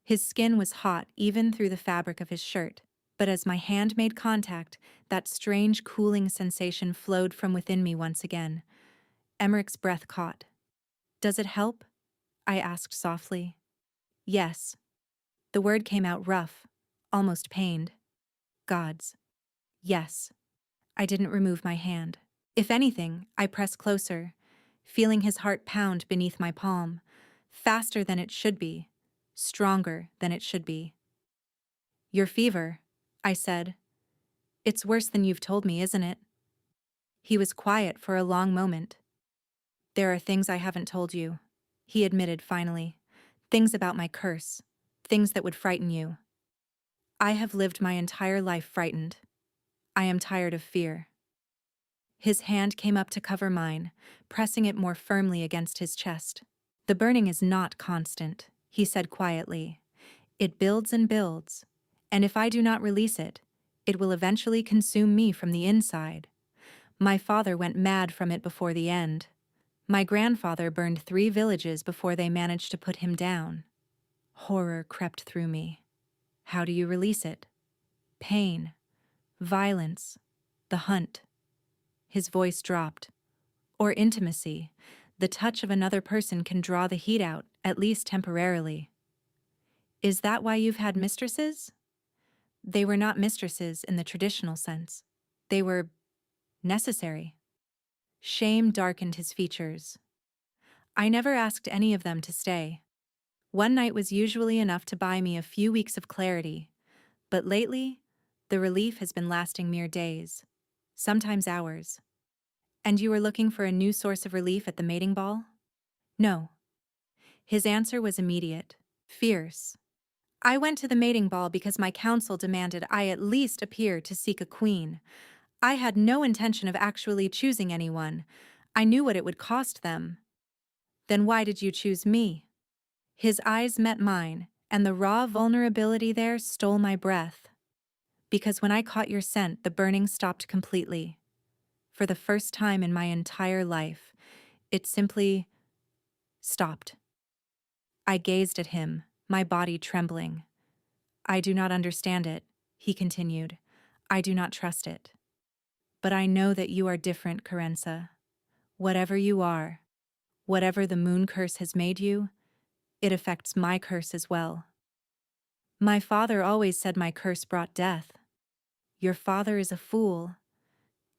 Speaker 1: His skin was hot even through the fabric of his shirt, but as my hand made contact, that strange cooling sensation flowed from within me once again. Emmerich's breath caught. "Does it help?" I asked softly. "Yes." The word came out rough, almost pained. "Gods." "Yes." I didn't remove my hand. If anything, I pressed closer, feeling his heart pound beneath my palm, faster than it should be, stronger than it should be. "Your fever," I said. "It's worse than you've told me, isn't it?" He was quiet for a long moment. "There are things I haven't told you," he admitted finally. "Things about my curse, things that would frighten you. I have lived my entire life frightened. I am tired of fear." His hand came up to cover mine, pressing it more firmly against his chest. "The burning is not constant," he said quietly. "It builds and builds, and if I do not release it, it will eventually consume me from the inside. My father went mad from it before the end. My grandfather burned 3 villages before they managed to put him down." Horror crept through me. "How do you release it?" "Pain, violence, the hunt." His voice dropped. "Or intimacy. The touch of another person can draw the heat out, at least temporarily." "Is that why you've had mistresses?" "They were not mistresses in the traditional sense. They were necessary." Shame darkened his features. "I never asked any of them to stay. One night was usually enough to buy me a few weeks of clarity, but lately, the relief has been lasting mere days, sometimes hours." "And you were looking for a new source of relief at the mating ball?" "No." His answer was immediate, fierce. "I went to the mating ball because my council demanded I at least appear to seek a queen. I had no intention of actually choosing anyone. I knew what it would cost them." "Then why did you choose me?" His eyes met mine, and the raw vulnerability there stole my breath. "Because when I caught your scent, the burning stopped completely. For the first time in my entire life, it simply stopped." I gazed at him, my body trembling. "I do not understand it," he continued. "I do not trust it. But I know that you are different, Carenza. Whatever you are, whatever the moon curse has made you, it affects my curse as well. My father always said my curse brought death. Your father is a fool.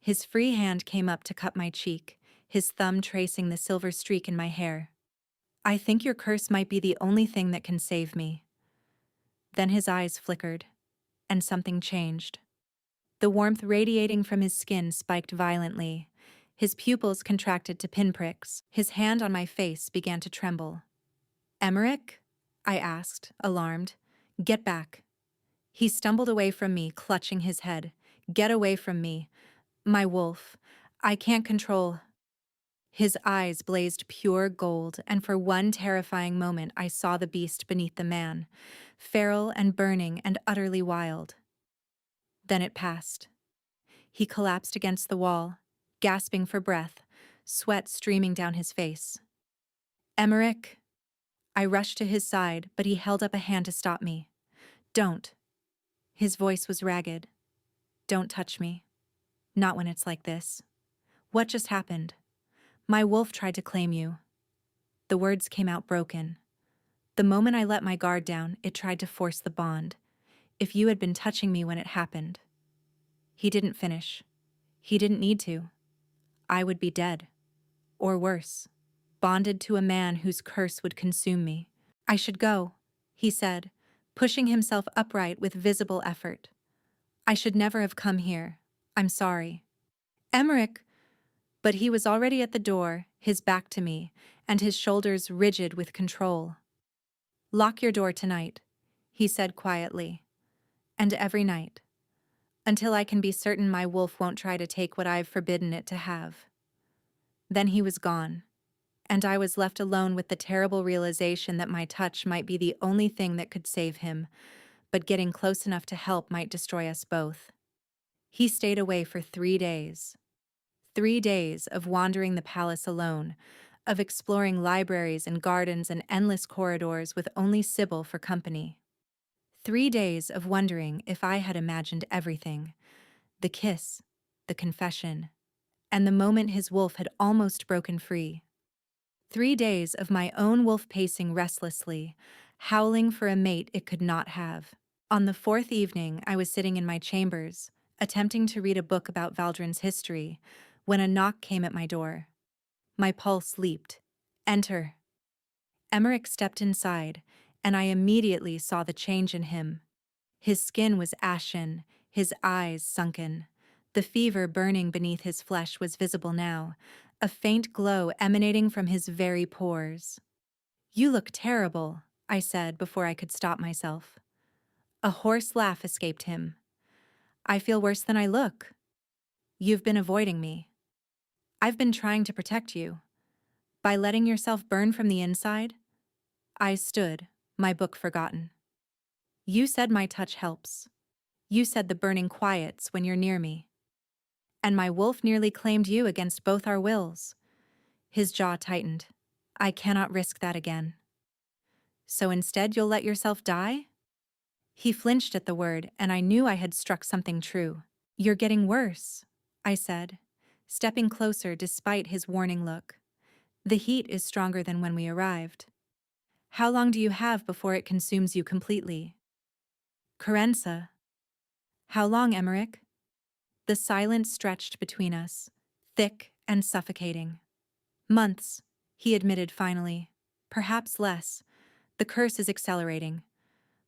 Speaker 1: His free hand came up to cut my cheek, his thumb tracing the silver streak in my hair. I think your curse might be the only thing that can save me. Then his eyes flickered, and something changed. The warmth radiating from his skin spiked violently. His pupils contracted to pinpricks. His hand on my face began to tremble. Emmerich? I asked, alarmed. Get back. He stumbled away from me, clutching his head. Get away from me. My wolf. I can't control. His eyes blazed pure gold, and for one terrifying moment I saw the beast beneath the man, feral and burning and utterly wild. Then it passed. He collapsed against the wall, gasping for breath, sweat streaming down his face. Emmerich! I rushed to his side, but he held up a hand to stop me. Don't. His voice was ragged. Don't touch me. Not when it's like this. What just happened? My wolf tried to claim you. The words came out broken. The moment I let my guard down, it tried to force the bond. If you had been touching me when it happened. He didn't finish. He didn't need to. I would be dead. Or worse, bonded to a man whose curse would consume me. I should go, he said, pushing himself upright with visible effort. I should never have come here. I'm sorry. Emmerich! But he was already at the door, his back to me, and his shoulders rigid with control. Lock your door tonight, he said quietly. And every night. Until I can be certain my wolf won't try to take what I've forbidden it to have. Then he was gone, and I was left alone with the terrible realization that my touch might be the only thing that could save him, but getting close enough to help might destroy us both. He stayed away for 3 days. 3 days of wandering the palace alone, of exploring libraries and gardens and endless corridors with only Sybil for company. 3 days of wondering if I had imagined everything, the kiss, the confession, and the moment his wolf had almost broken free. 3 days of my own wolf pacing restlessly, howling for a mate it could not have. On the 4th evening, I was sitting in my chambers, attempting to read a book about Valdrin's history, when a knock came at my door. My pulse leaped. Enter. Emmerich stepped inside, and I immediately saw the change in him. His skin was ashen, his eyes sunken. The fever burning beneath his flesh was visible now, a faint glow emanating from his very pores. You look terrible, I said before I could stop myself. A hoarse laugh escaped him. I feel worse than I look. You've been avoiding me. I've been trying to protect you. By letting yourself burn from the inside, I stood, my book forgotten. You said my touch helps. You said the burning quiets when you're near me. And my wolf nearly claimed you against both our wills. His jaw tightened. I cannot risk that again. So instead you'll let yourself die? He flinched at the word, and I knew I had struck something true. You're getting worse, I said, stepping closer despite his warning look. The heat is stronger than when we arrived. How long do you have before it consumes you completely? Carenza. How long, Emmerich? The silence stretched between us, thick and suffocating. Months, he admitted finally. Perhaps less. The curse is accelerating.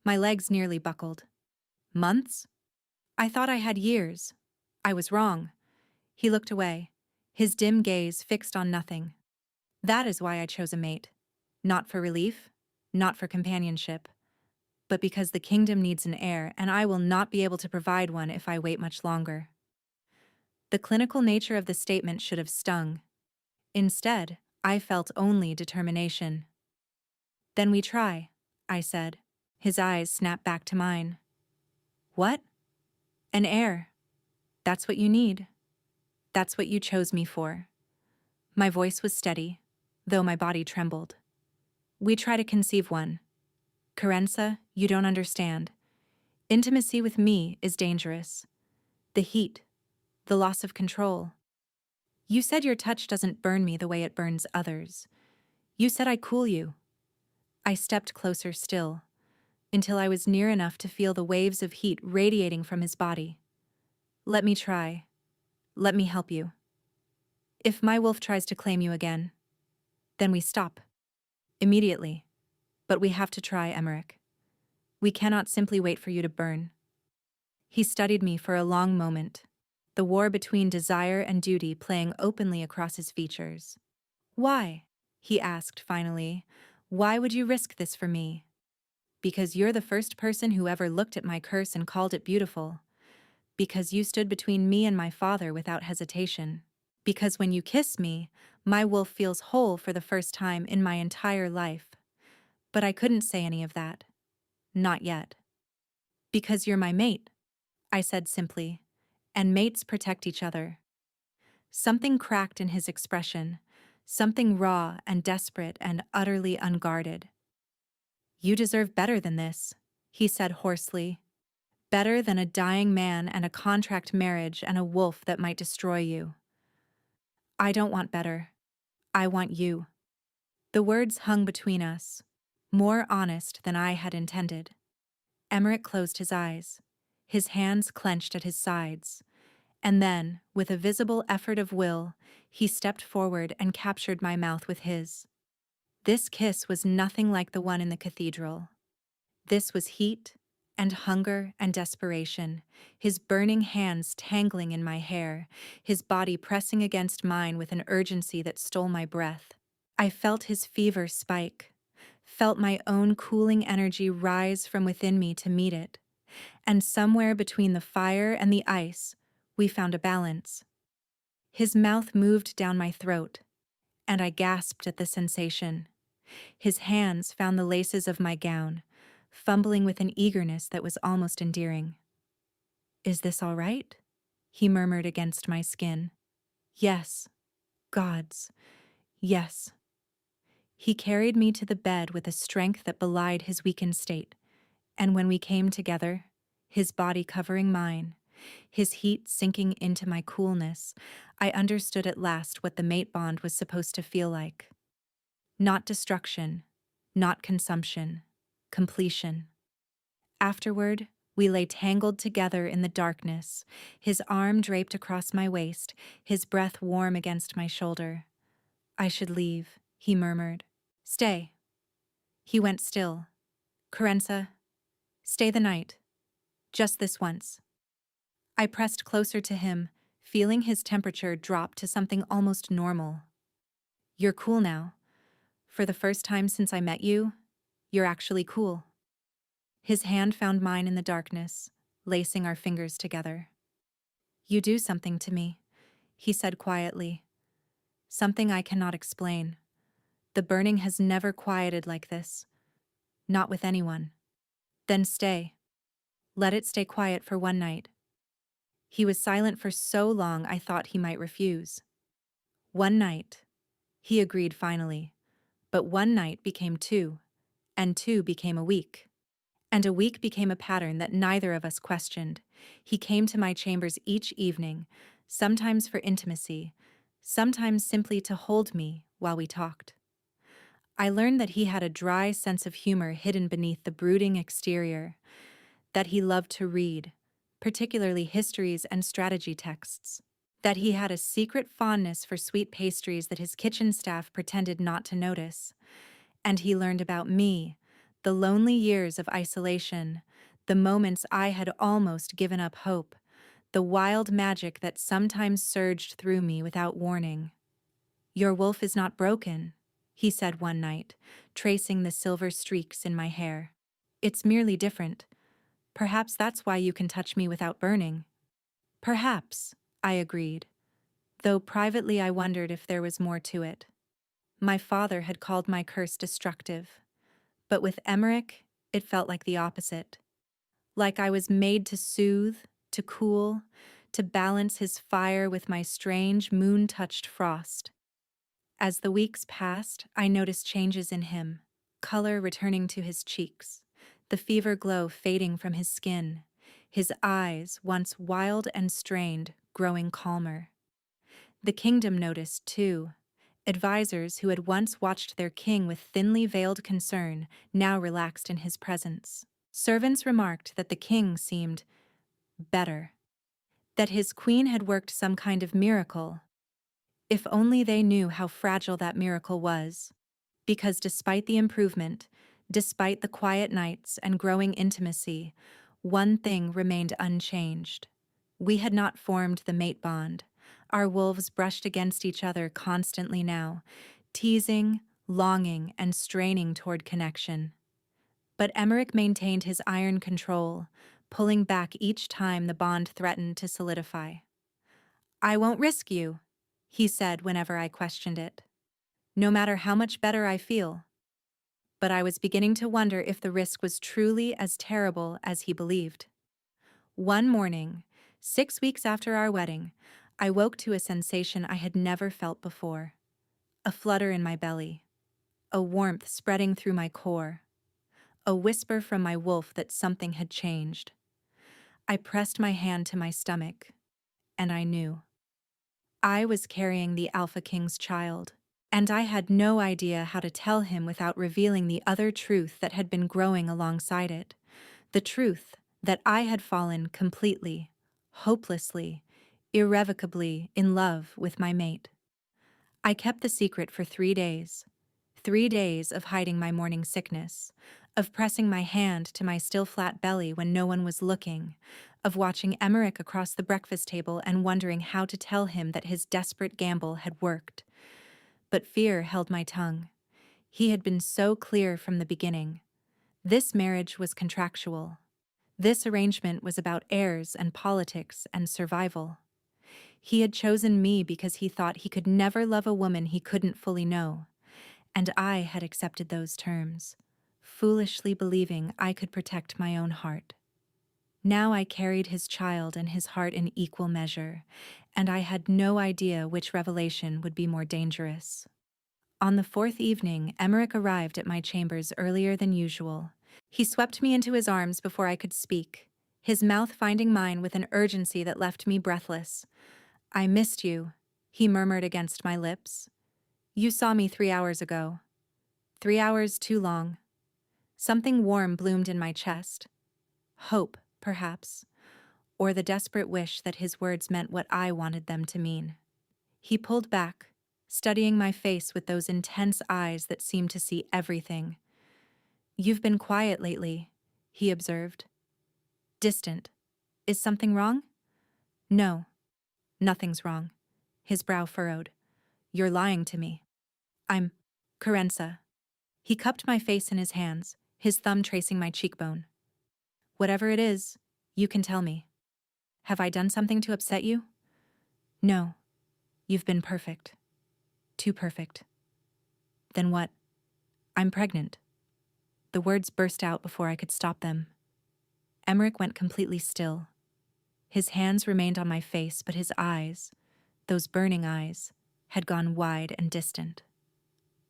Speaker 1: My legs nearly buckled. Months? I thought I had years. I was wrong. He looked away, his dim gaze fixed on nothing. That is why I chose a mate. Not for relief, not for companionship, but because the kingdom needs an heir, and I will not be able to provide one if I wait much longer. The clinical nature of the statement should have stung. Instead, I felt only determination. Then we try, I said. His eyes snapped back to mine. What? An heir. That's what you need. That's what you chose me for. My voice was steady, though my body trembled. We try to conceive one. Carenza, you don't understand. Intimacy with me is dangerous. The heat, the loss of control. You said your touch doesn't burn me the way it burns others. You said I cool you. I stepped closer still, until I was near enough to feel the waves of heat radiating from his body. Let me try. Let me help you. If my wolf tries to claim you again, then we stop. Immediately. But we have to try, Emmerich. We cannot simply wait for you to burn. He studied me for a long moment, the war between desire and duty playing openly across his features. Why? He asked finally. Why would you risk this for me? Because you're the first person who ever looked at my curse and called it beautiful. Because you stood between me and my father without hesitation. Because when you kiss me, my wolf feels whole for the first time in my entire life. But I couldn't say any of that. Not yet. Because you're my mate, I said simply, and mates protect each other. Something cracked in his expression, something raw and desperate and utterly unguarded. You deserve better than this, he said hoarsely. Better than a dying man and a contract marriage and a wolf that might destroy you. I don't want better. I want you. The words hung between us, more honest than I had intended. Emmerich closed his eyes, his hands clenched at his sides, and then, with a visible effort of will, he stepped forward and captured my mouth with his. This kiss was nothing like the one in the cathedral. This was heat and hunger and desperation, his burning hands tangling in my hair, his body pressing against mine with an urgency that stole my breath. I felt his fever spike, felt my own cooling energy rise from within me to meet it, and somewhere between the fire and the ice, we found a balance. His mouth moved down my throat, and I gasped at the sensation. His hands found the laces of my gown, fumbling with an eagerness that was almost endearing. Is this all right? He murmured against my skin. Yes. Gods. Yes. He carried me to the bed with a strength that belied his weakened state, and when we came together, his body covering mine, his heat sinking into my coolness, I understood at last what the mate bond was supposed to feel like. Not destruction, not consumption, completion. Afterward, we lay tangled together in the darkness, his arm draped across my waist, his breath warm against my shoulder. I should leave, he murmured. Stay. He went still. Carenza, stay the night. Just this once. I pressed closer to him, feeling his temperature drop to something almost normal. You're cool now. For the first time since I met you, you're actually cool. His hand found mine in the darkness, lacing our fingers together. You do something to me, he said quietly. Something I cannot explain. The burning has never quieted like this. Not with anyone. Then stay. Let it stay quiet for one night. He was silent for so long I thought he might refuse. One night. He agreed finally. But one night became two, and two became a week. And a week became a pattern that neither of us questioned. He came to my chambers each evening, sometimes for intimacy, sometimes simply to hold me while we talked. I learned that he had a dry sense of humor hidden beneath the brooding exterior, that he loved to read, particularly histories and strategy texts, that he had a secret fondness for sweet pastries that his kitchen staff pretended not to notice, and he learned about me, the lonely years of isolation, the moments I had almost given up hope, the wild magic that sometimes surged through me without warning. Your wolf is not broken, he said one night, tracing the silver streaks in my hair. It's merely different. Perhaps that's why you can touch me without burning. Perhaps, I agreed, though privately I wondered if there was more to it. My father had called my curse destructive, but with Emmerich, it felt like the opposite. Like I was made to soothe, to cool, to balance his fire with my strange moon-touched frost. As the weeks passed, I noticed changes in him, color returning to his cheeks, the fever glow fading from his skin, his eyes, once wild and strained, growing calmer. The kingdom noticed, too. Advisors who had once watched their king with thinly veiled concern now relaxed in his presence. Servants remarked that the king seemed better, that his queen had worked some kind of miracle. If only they knew how fragile that miracle was. Because despite the improvement, despite the quiet nights and growing intimacy, one thing remained unchanged. We had not formed the mate bond. Our wolves brushed against each other constantly now, teasing, longing, and straining toward connection. But Emmerich maintained his iron control, pulling back each time the bond threatened to solidify. "I won't risk you," he said whenever I questioned it. "No matter how much better I feel." But I was beginning to wonder if the risk was truly as terrible as he believed. One morning, 6 weeks after our wedding, I woke to a sensation I had never felt before. A flutter in my belly, a warmth spreading through my core, a whisper from my wolf that something had changed. I pressed my hand to my stomach, and I knew. I was carrying the Alpha King's child, and I had no idea how to tell him without revealing the other truth that had been growing alongside it. The truth that I had fallen completely, hopelessly, irrevocably in love with my mate. I kept the secret for 3 days. 3 days of hiding my morning sickness, of pressing my hand to my still flat belly when no one was looking, of watching Emmerich across the breakfast table and wondering how to tell him that his desperate gamble had worked. But fear held my tongue. He had been so clear from the beginning. This marriage was contractual. This arrangement was about heirs and politics and survival. He had chosen me because he thought he could never love a woman he couldn't fully know. And I had accepted those terms, foolishly believing I could protect my own heart. Now I carried his child and his heart in equal measure, and I had no idea which revelation would be more dangerous. On the 4th evening, Emmerich arrived at my chambers earlier than usual. He swept me into his arms before I could speak, his mouth finding mine with an urgency that left me breathless. "I missed you," he murmured against my lips. "You saw me 3 hours ago. 3 hours too long." Something warm bloomed in my chest. Hope, perhaps, or the desperate wish that his words meant what I wanted them to mean. He pulled back, studying my face with those intense eyes that seemed to see everything. "You've been quiet lately," he observed. "Distant. Is something wrong?" "No, nothing's wrong." His brow furrowed. "You're lying to me." "I'm Carenza." He cupped my face in his hands, his thumb tracing my cheekbone. "Whatever it is, you can tell me. Have I done something to upset you?" "No. You've been perfect. Too perfect." "Then what?" "I'm pregnant." The words burst out before I could stop them. Emmerich went completely still. His hands remained on my face, but his eyes, those burning eyes, had gone wide and distant.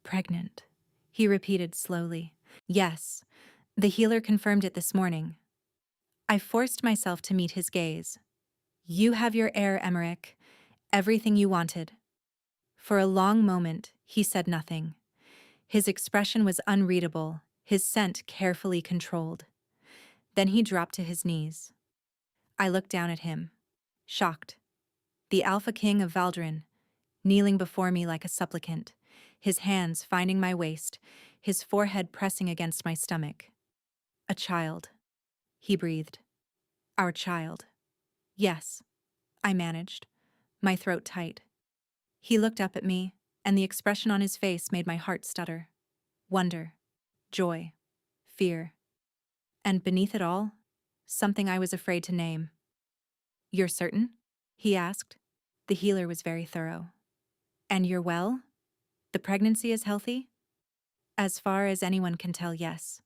Speaker 1: "Pregnant," he repeated slowly. "Yes, the healer confirmed it this morning." I forced myself to meet his gaze. "You have your heir, Emmerich. Everything you wanted." For a long moment, he said nothing. His expression was unreadable, his scent carefully controlled. Then he dropped to his knees. I looked down at him, shocked. The Alpha King of Valdrin, kneeling before me like a supplicant, his hands finding my waist, his forehead pressing against my stomach. "A child," he breathed. "Our child." "Yes," I managed, my throat tight. He looked up at me, and the expression on his face made my heart stutter. Wonder, joy, fear. And beneath it all, something I was afraid to name. "You're certain?" he asked. The healer was very thorough. "And you're well? The pregnancy is healthy?" "As far as anyone can tell, yes."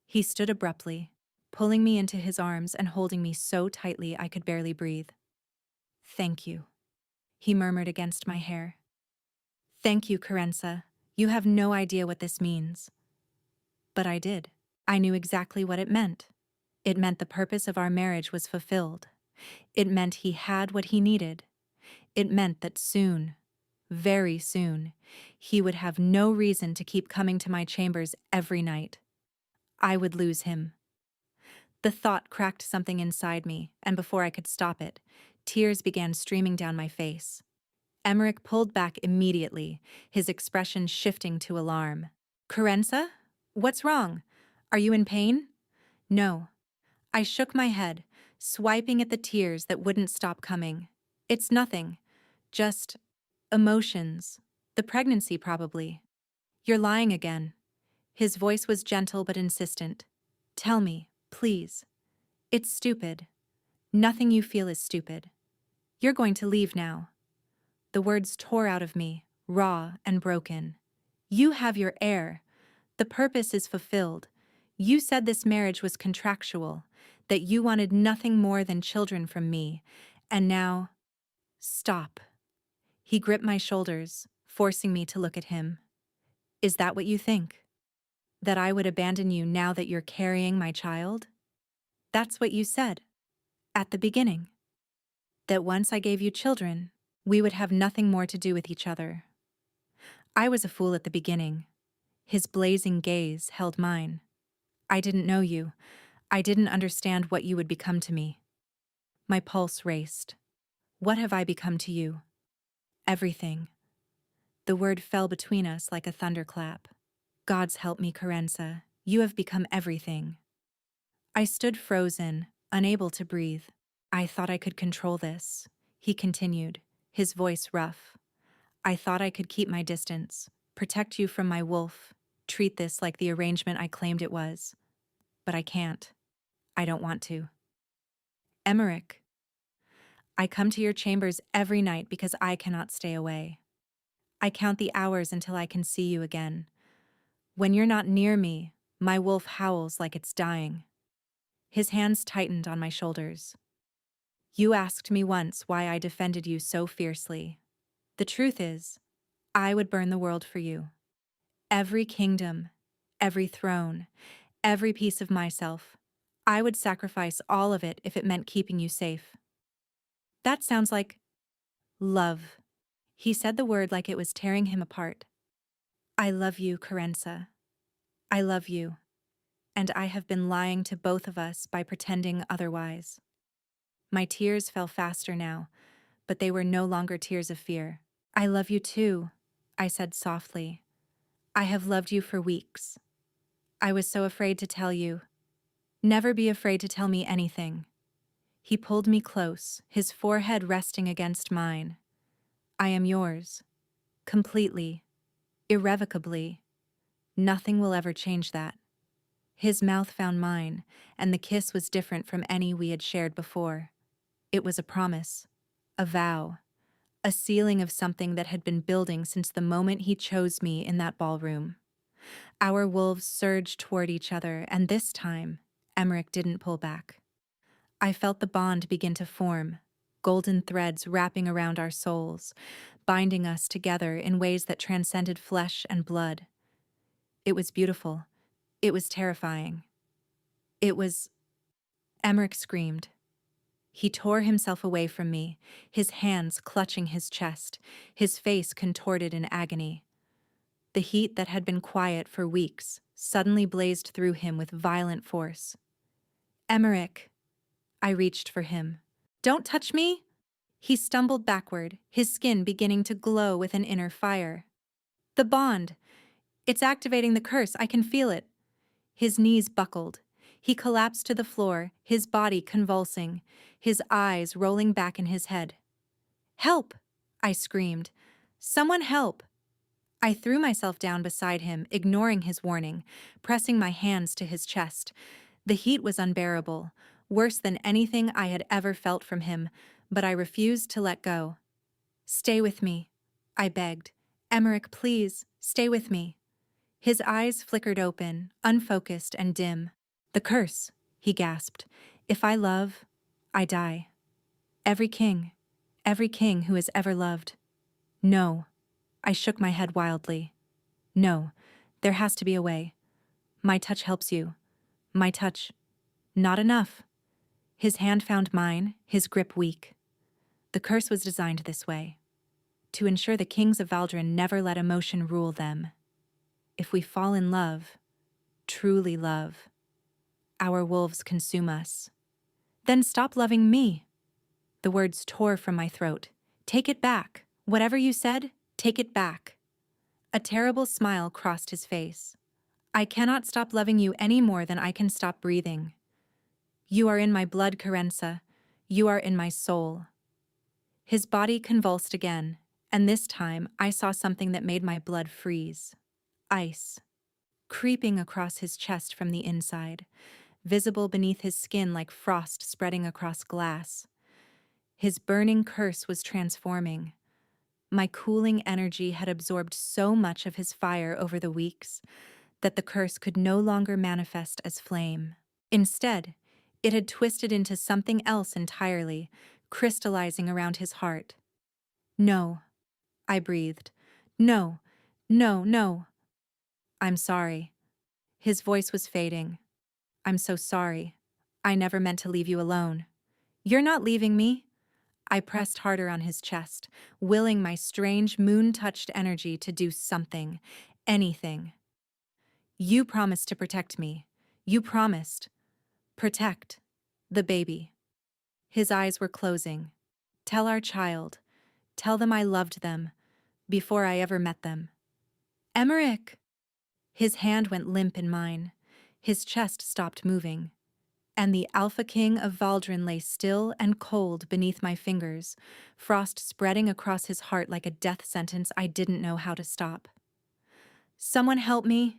Speaker 1: He stood abruptly, pulling me into his arms and holding me so tightly I could barely breathe. "Thank you," he murmured against my hair. "Thank you, Carenza. You have no idea what this means." But I did. I knew exactly what it meant. It meant the purpose of our marriage was fulfilled. It meant he had what he needed. It meant that soon, very soon, he would have no reason to keep coming to my chambers every night. I would lose him. The thought cracked something inside me, and before I could stop it, tears began streaming down my face. Emmerich pulled back immediately, his expression shifting to alarm. "Carenza? What's wrong? Are you in pain?" "No." I shook my head, swiping at the tears that wouldn't stop coming. "It's nothing. Just emotions. The pregnancy, probably." "You're lying again." His voice was gentle but insistent. "Tell me, please." "It's stupid. Nothing you feel is stupid. You're going to leave now." The words tore out of me, raw and broken. "You have your heir. The purpose is fulfilled. You said this marriage was contractual, that you wanted nothing more than children from me, and now—" "Stop." He gripped my shoulders, forcing me to look at him. "Is that what you think? That I would abandon you now that you're carrying my child? That's what you said, at the beginning. That once I gave you children, we would have nothing more to do with each other." I was a fool at the beginning. His blazing gaze held mine. "I didn't know you. I didn't understand what you would become to me." My pulse raced. "What have I become to you?" "Everything." The word fell between us like a thunderclap. "Gods help me, Carenza. You have become everything." I stood frozen, unable to breathe. "I thought I could control this," he continued, his voice rough. "I thought I could keep my distance, protect you from my wolf, treat this like the arrangement I claimed it was. But I can't. I don't want to." "Emmerich, I come to your chambers every night because I cannot stay away. I count the hours until I can see you again. When you're not near me, my wolf howls like it's dying." His hands tightened on my shoulders. "You asked me once why I defended you so fiercely. The truth is, I would burn the world for you. Every kingdom, every throne, every piece of myself. I would sacrifice all of it if it meant keeping you safe." "That sounds like love." He said the word like it was tearing him apart. "I love you, Carenza. I love you. And I have been lying to both of us by pretending otherwise." My tears fell faster now, but they were no longer tears of fear. "I love you too," I said softly. "I have loved you for weeks. I was so afraid to tell you. Never be afraid to tell me anything." He pulled me close, his forehead resting against mine. "I am yours. Completely. Irrevocably. Nothing will ever change that." His mouth found mine, and the kiss was different from any we had shared before. It was a promise, a vow, a sealing of something that had been building since the moment he chose me in that ballroom. Our wolves surged toward each other, and this time, Emmerich didn't pull back. I felt the bond begin to form, golden threads wrapping around our souls, binding us together in ways that transcended flesh and blood. It was beautiful. It was terrifying. It was— Emmerich screamed. He tore himself away from me, his hands clutching his chest, his face contorted in agony. The heat that had been quiet for weeks suddenly blazed through him with violent force. "Emmerich!" I reached for him. "Don't touch me!" He stumbled backward, his skin beginning to glow with an inner fire. "The bond! It's activating the curse, I can feel it." His knees buckled. He collapsed to the floor, his body convulsing, his eyes rolling back in his head. "Help!" I screamed. "Someone help!" I threw myself down beside him, ignoring his warning, pressing my hands to his chest. The heat was unbearable, worse than anything I had ever felt from him, but I refused to let go. "Stay with me," I begged. "Emmerich, please, stay with me." His eyes flickered open, unfocused and dim. "The curse," he gasped. "If I love, I die. Every king who has ever loved." "No." I shook my head wildly. "No, there has to be a way. My touch helps you. My touch— not enough." His hand found mine, his grip weak. The curse was designed this way, to ensure the kings of Valdrin never let emotion rule them. If we fall in love, truly love, our wolves consume us. Then stop loving me. The words tore from my throat. Take it back. Whatever you said, take it back. A terrible smile crossed his face. I cannot stop loving you any more than I can stop breathing. You are in my blood, Carenza. You are in my soul. His body convulsed again, and this time I saw something that made my blood freeze. Ice. Creeping across his chest from the inside, visible beneath his skin like frost spreading across glass. His burning curse was transforming. My cooling energy had absorbed so much of his fire over the weeks that the curse could no longer manifest as flame. Instead, it had twisted into something else entirely, crystallizing around his heart. No, I breathed. No, no, no. I'm sorry. His voice was fading. I'm so sorry. I never meant to leave you alone. You're not leaving me. I pressed harder on his chest, willing my strange moon-touched energy to do something, anything. You promised to protect me. You promised. Protect. The baby. His eyes were closing. Tell our child. Tell them I loved them, before I ever met them. Emmerich! His hand went limp in mine. His chest stopped moving. And the Alpha King of Valdrin lay still and cold beneath my fingers, frost spreading across his heart like a death sentence I didn't know how to stop. Someone help me!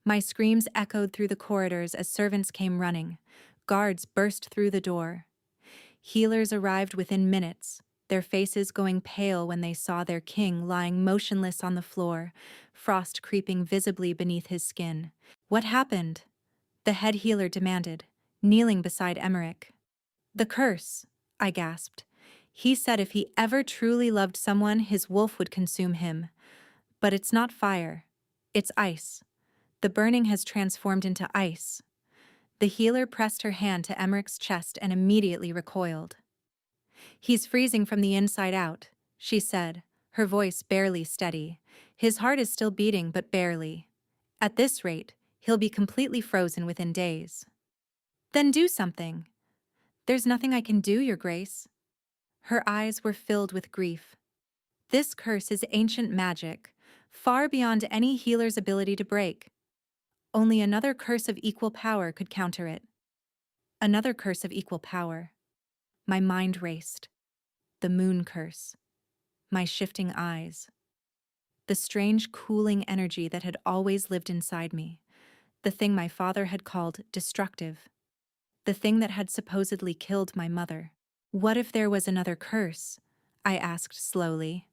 Speaker 1: My screams echoed through the corridors as servants came running. Guards burst through the door. Healers arrived within minutes, their faces going pale when they saw their king lying motionless on the floor, frost creeping visibly beneath his skin. What happened? The head healer demanded, kneeling beside Emmerich. The curse, I gasped. He said if he ever truly loved someone, his wolf would consume him. But it's not fire. It's ice. The burning has transformed into ice. The healer pressed her hand to Emmerich's chest and immediately recoiled. He's freezing from the inside out, she said, her voice barely steady. His heart is still beating, but barely. At this rate, he'll be completely frozen within days. Then do something. There's nothing I can do, Your Grace. Her eyes were filled with grief. This curse is ancient magic, far beyond any healer's ability to break. Only another curse of equal power could counter it. Another curse of equal power. My mind raced. The moon curse. My shifting eyes. The strange cooling energy that had always lived inside me. The thing my father had called destructive. The thing that had supposedly killed my mother. What if there was another curse? I asked slowly.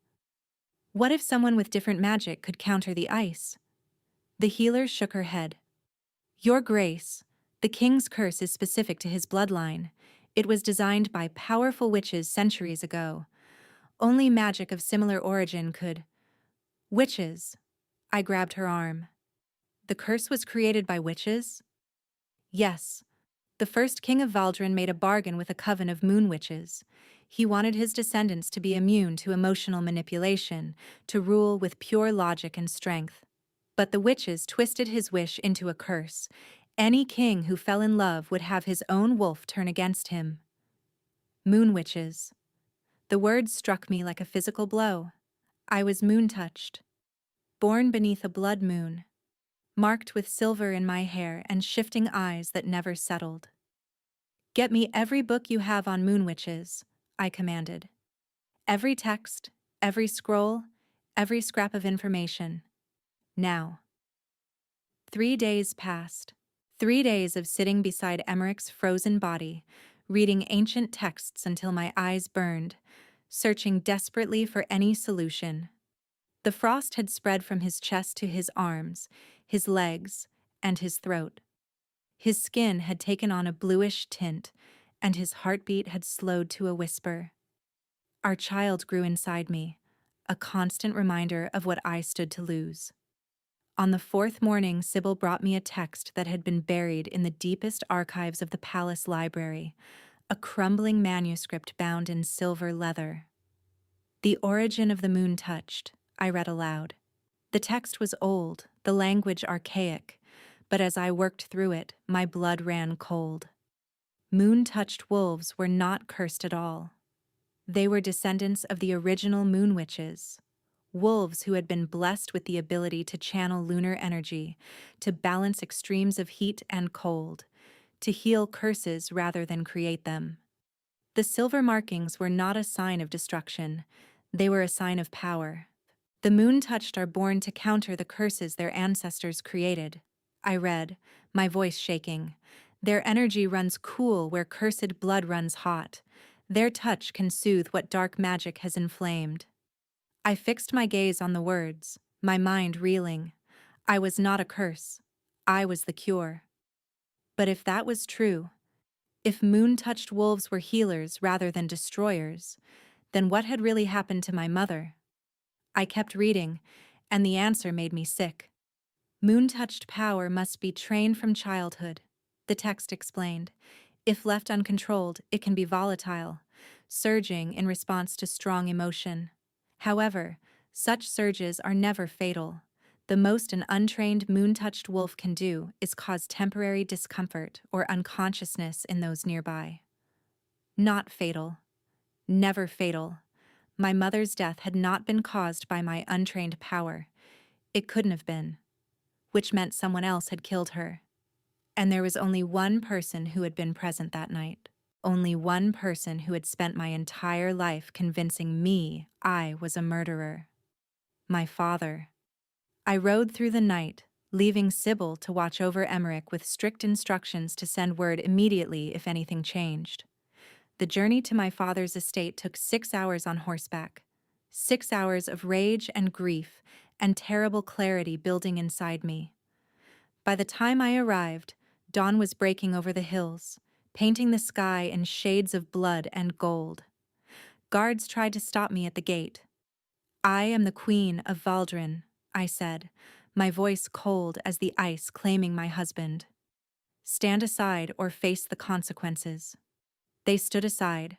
Speaker 1: What if someone with different magic could counter the ice? The healer shook her head. Your Grace, the king's curse is specific to his bloodline. It was designed by powerful witches centuries ago. Only magic of similar origin could... Witches. I grabbed her arm. The curse was created by witches? Yes. The first king of Valdrin made a bargain with a coven of moon witches. He wanted his descendants to be immune to emotional manipulation, to rule with pure logic and strength. But the witches twisted his wish into a curse. Any king who fell in love would have his own wolf turn against him. Moon witches. The word struck me like a physical blow. I was moon-touched. Born beneath a blood moon. Marked with silver in my hair and shifting eyes that never settled. Get me every book you have on moon witches, I commanded. Every text, every scroll, every scrap of information. Now. 3 days passed. 3 days of sitting beside Emmerich's frozen body, reading ancient texts until my eyes burned, searching desperately for any solution. The frost had spread from his chest to his arms, his legs, and his throat. His skin had taken on a bluish tint, and his heartbeat had slowed to a whisper. Our child grew inside me, a constant reminder of what I stood to lose. On the 4th morning, Sybil brought me a text that had been buried in the deepest archives of the palace library, A crumbling manuscript bound in silver leather. "The origin of the moon touched," I read aloud. The text was old, the language archaic, but as I worked through it, my blood ran cold. Moon-touched wolves were not cursed at all. They were descendants of the original moon witches, wolves who had been blessed with the ability to channel lunar energy, to balance extremes of heat and cold, to heal curses rather than create them. The silver markings were not a sign of destruction, they were a sign of power. The moon-touched are born to counter the curses their ancestors created. I read, my voice shaking. Their energy runs cool where cursed blood runs hot. Their touch can soothe what dark magic has inflamed. I fixed my gaze on the words, my mind reeling. I was not a curse. I was the cure. But if that was true, if moon-touched wolves were healers rather than destroyers, then what had really happened to my mother? I kept reading, and the answer made me sick. Moon-touched power must be trained from childhood, the text explained. If left uncontrolled, it can be volatile, surging in response to strong emotion. However, such surges are never fatal. The most an untrained moon-touched wolf can do is cause temporary discomfort or unconsciousness in those nearby. Not fatal. Never fatal. My mother's death had not been caused by my untrained power. It couldn't have been, which meant someone else had killed her. And there was only one person who had been present that night. Only one person who had spent my entire life convincing me I was a murderer. My father. I rode through the night, leaving Sybil to watch over Emmerich with strict instructions to send word immediately if anything changed. The journey to my father's estate took 6 hours on horseback. 6 hours of rage and grief and terrible clarity building inside me. By the time I arrived, dawn was breaking over the hills, painting the sky in shades of blood and gold. Guards tried to stop me at the gate. "I am the Queen of Valdrin," I said, my voice cold as the ice claiming my husband. "Stand aside or face the consequences." They stood aside.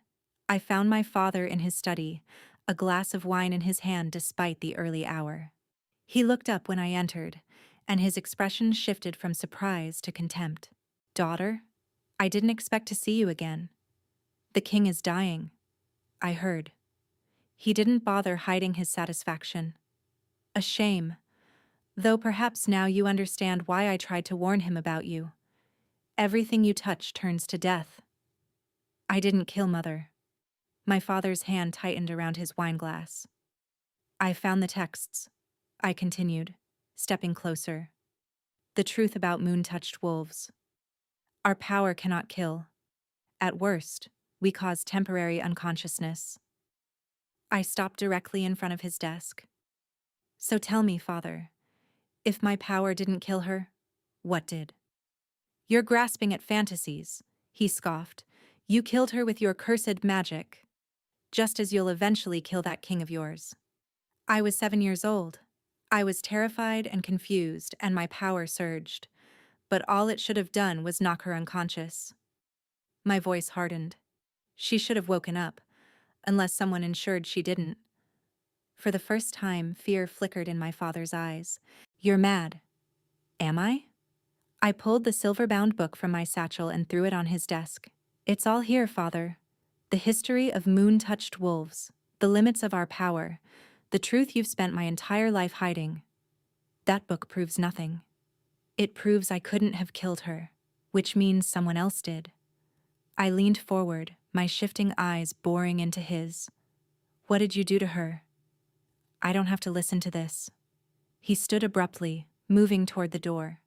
Speaker 1: I found my father in his study, a glass of wine in his hand despite the early hour. He looked up when I entered, and his expression shifted from surprise to contempt. "Daughter, I didn't expect to see you again. The king is dying," I heard. He didn't bother hiding his satisfaction. "A shame, though perhaps now you understand why I tried to warn him about you. Everything you touch turns to death." "I didn't kill Mother." My father's hand tightened around his wineglass. "I found the texts," I continued, stepping closer. "The truth about moon-touched wolves. Our power cannot kill. At worst, we cause temporary unconsciousness." I stopped directly in front of his desk. "So tell me, Father, if my power didn't kill her, what did?" "You're grasping at fantasies," he scoffed. "You killed her with your cursed magic, just as you'll eventually kill that king of yours." I was 7 years old. I was terrified and confused, and my power surged. But all it should have done was knock her unconscious. My voice hardened. She should have woken up, unless someone ensured she didn't. For the first time, fear flickered in my father's eyes. "You're mad." "Am I?" I pulled the silver-bound book from my satchel and threw it on his desk. "It's all here, Father. The history of moon-touched wolves, the limits of our power, the truth you've spent my entire life hiding. That book proves nothing. It proves I couldn't have killed her, which means someone else did." I leaned forward, my shifting eyes boring into his. "What did you do to her?" "I don't have to listen to this." He stood abruptly, moving toward the door.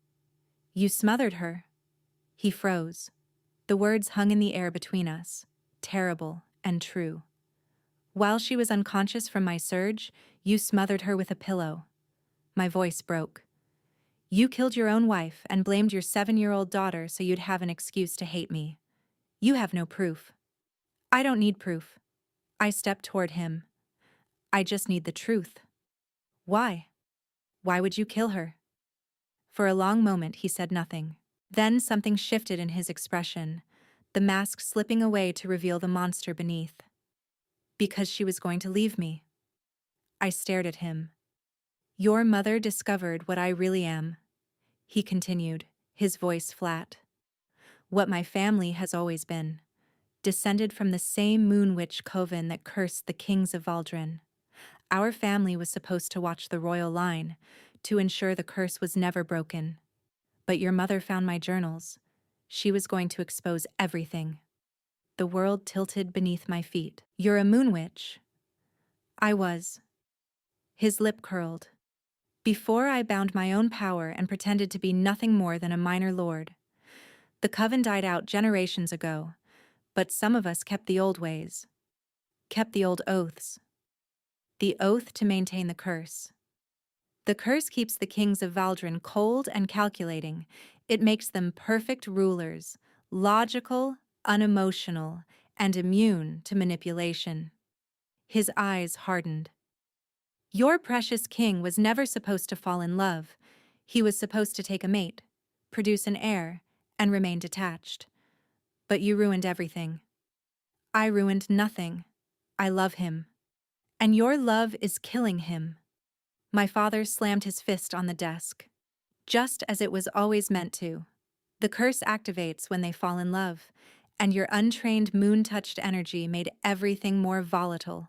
Speaker 1: "You smothered her." He froze. The words hung in the air between us, terrible and true. "While she was unconscious from my surge, you smothered her with a pillow." My voice broke. "You killed your own wife and blamed your 7-year-old daughter so you'd have an excuse to hate me. You have no proof." "I don't need proof." I stepped toward him. "I just need the truth." "Why? Why would you kill her?" For a long moment he said nothing. Then something shifted in his expression. the mask slipping away to reveal the monster beneath. Because she was going to leave me. I stared at him. Your mother discovered what I really am, he continued, his voice flat. What my family has always been, descended from the same moon witch coven that cursed the kings of Valdrin. Our family was supposed to watch the royal line, to ensure the curse was never broken. But your mother found my journals. She was going to expose everything. The world tilted beneath my feet. You're a moon witch. I was. His lip curled. Before I bound my own power and pretended to be nothing more than a minor lord. The coven died out generations ago, but some of us kept the old ways. Kept the old oaths. The oath to maintain the curse. The curse keeps the kings of Valdrin cold and calculating. It makes them perfect rulers, logical, unemotional, and immune to manipulation. His eyes hardened. Your precious king was never supposed to fall in love. He was supposed to take a mate, produce an heir, and remain detached. But you ruined everything. I ruined nothing. I love him. And your love is killing him. My father slammed his fist on the desk. Just as it was always meant to. The curse activates when they fall in love, and your untrained moon-touched energy made everything more volatile.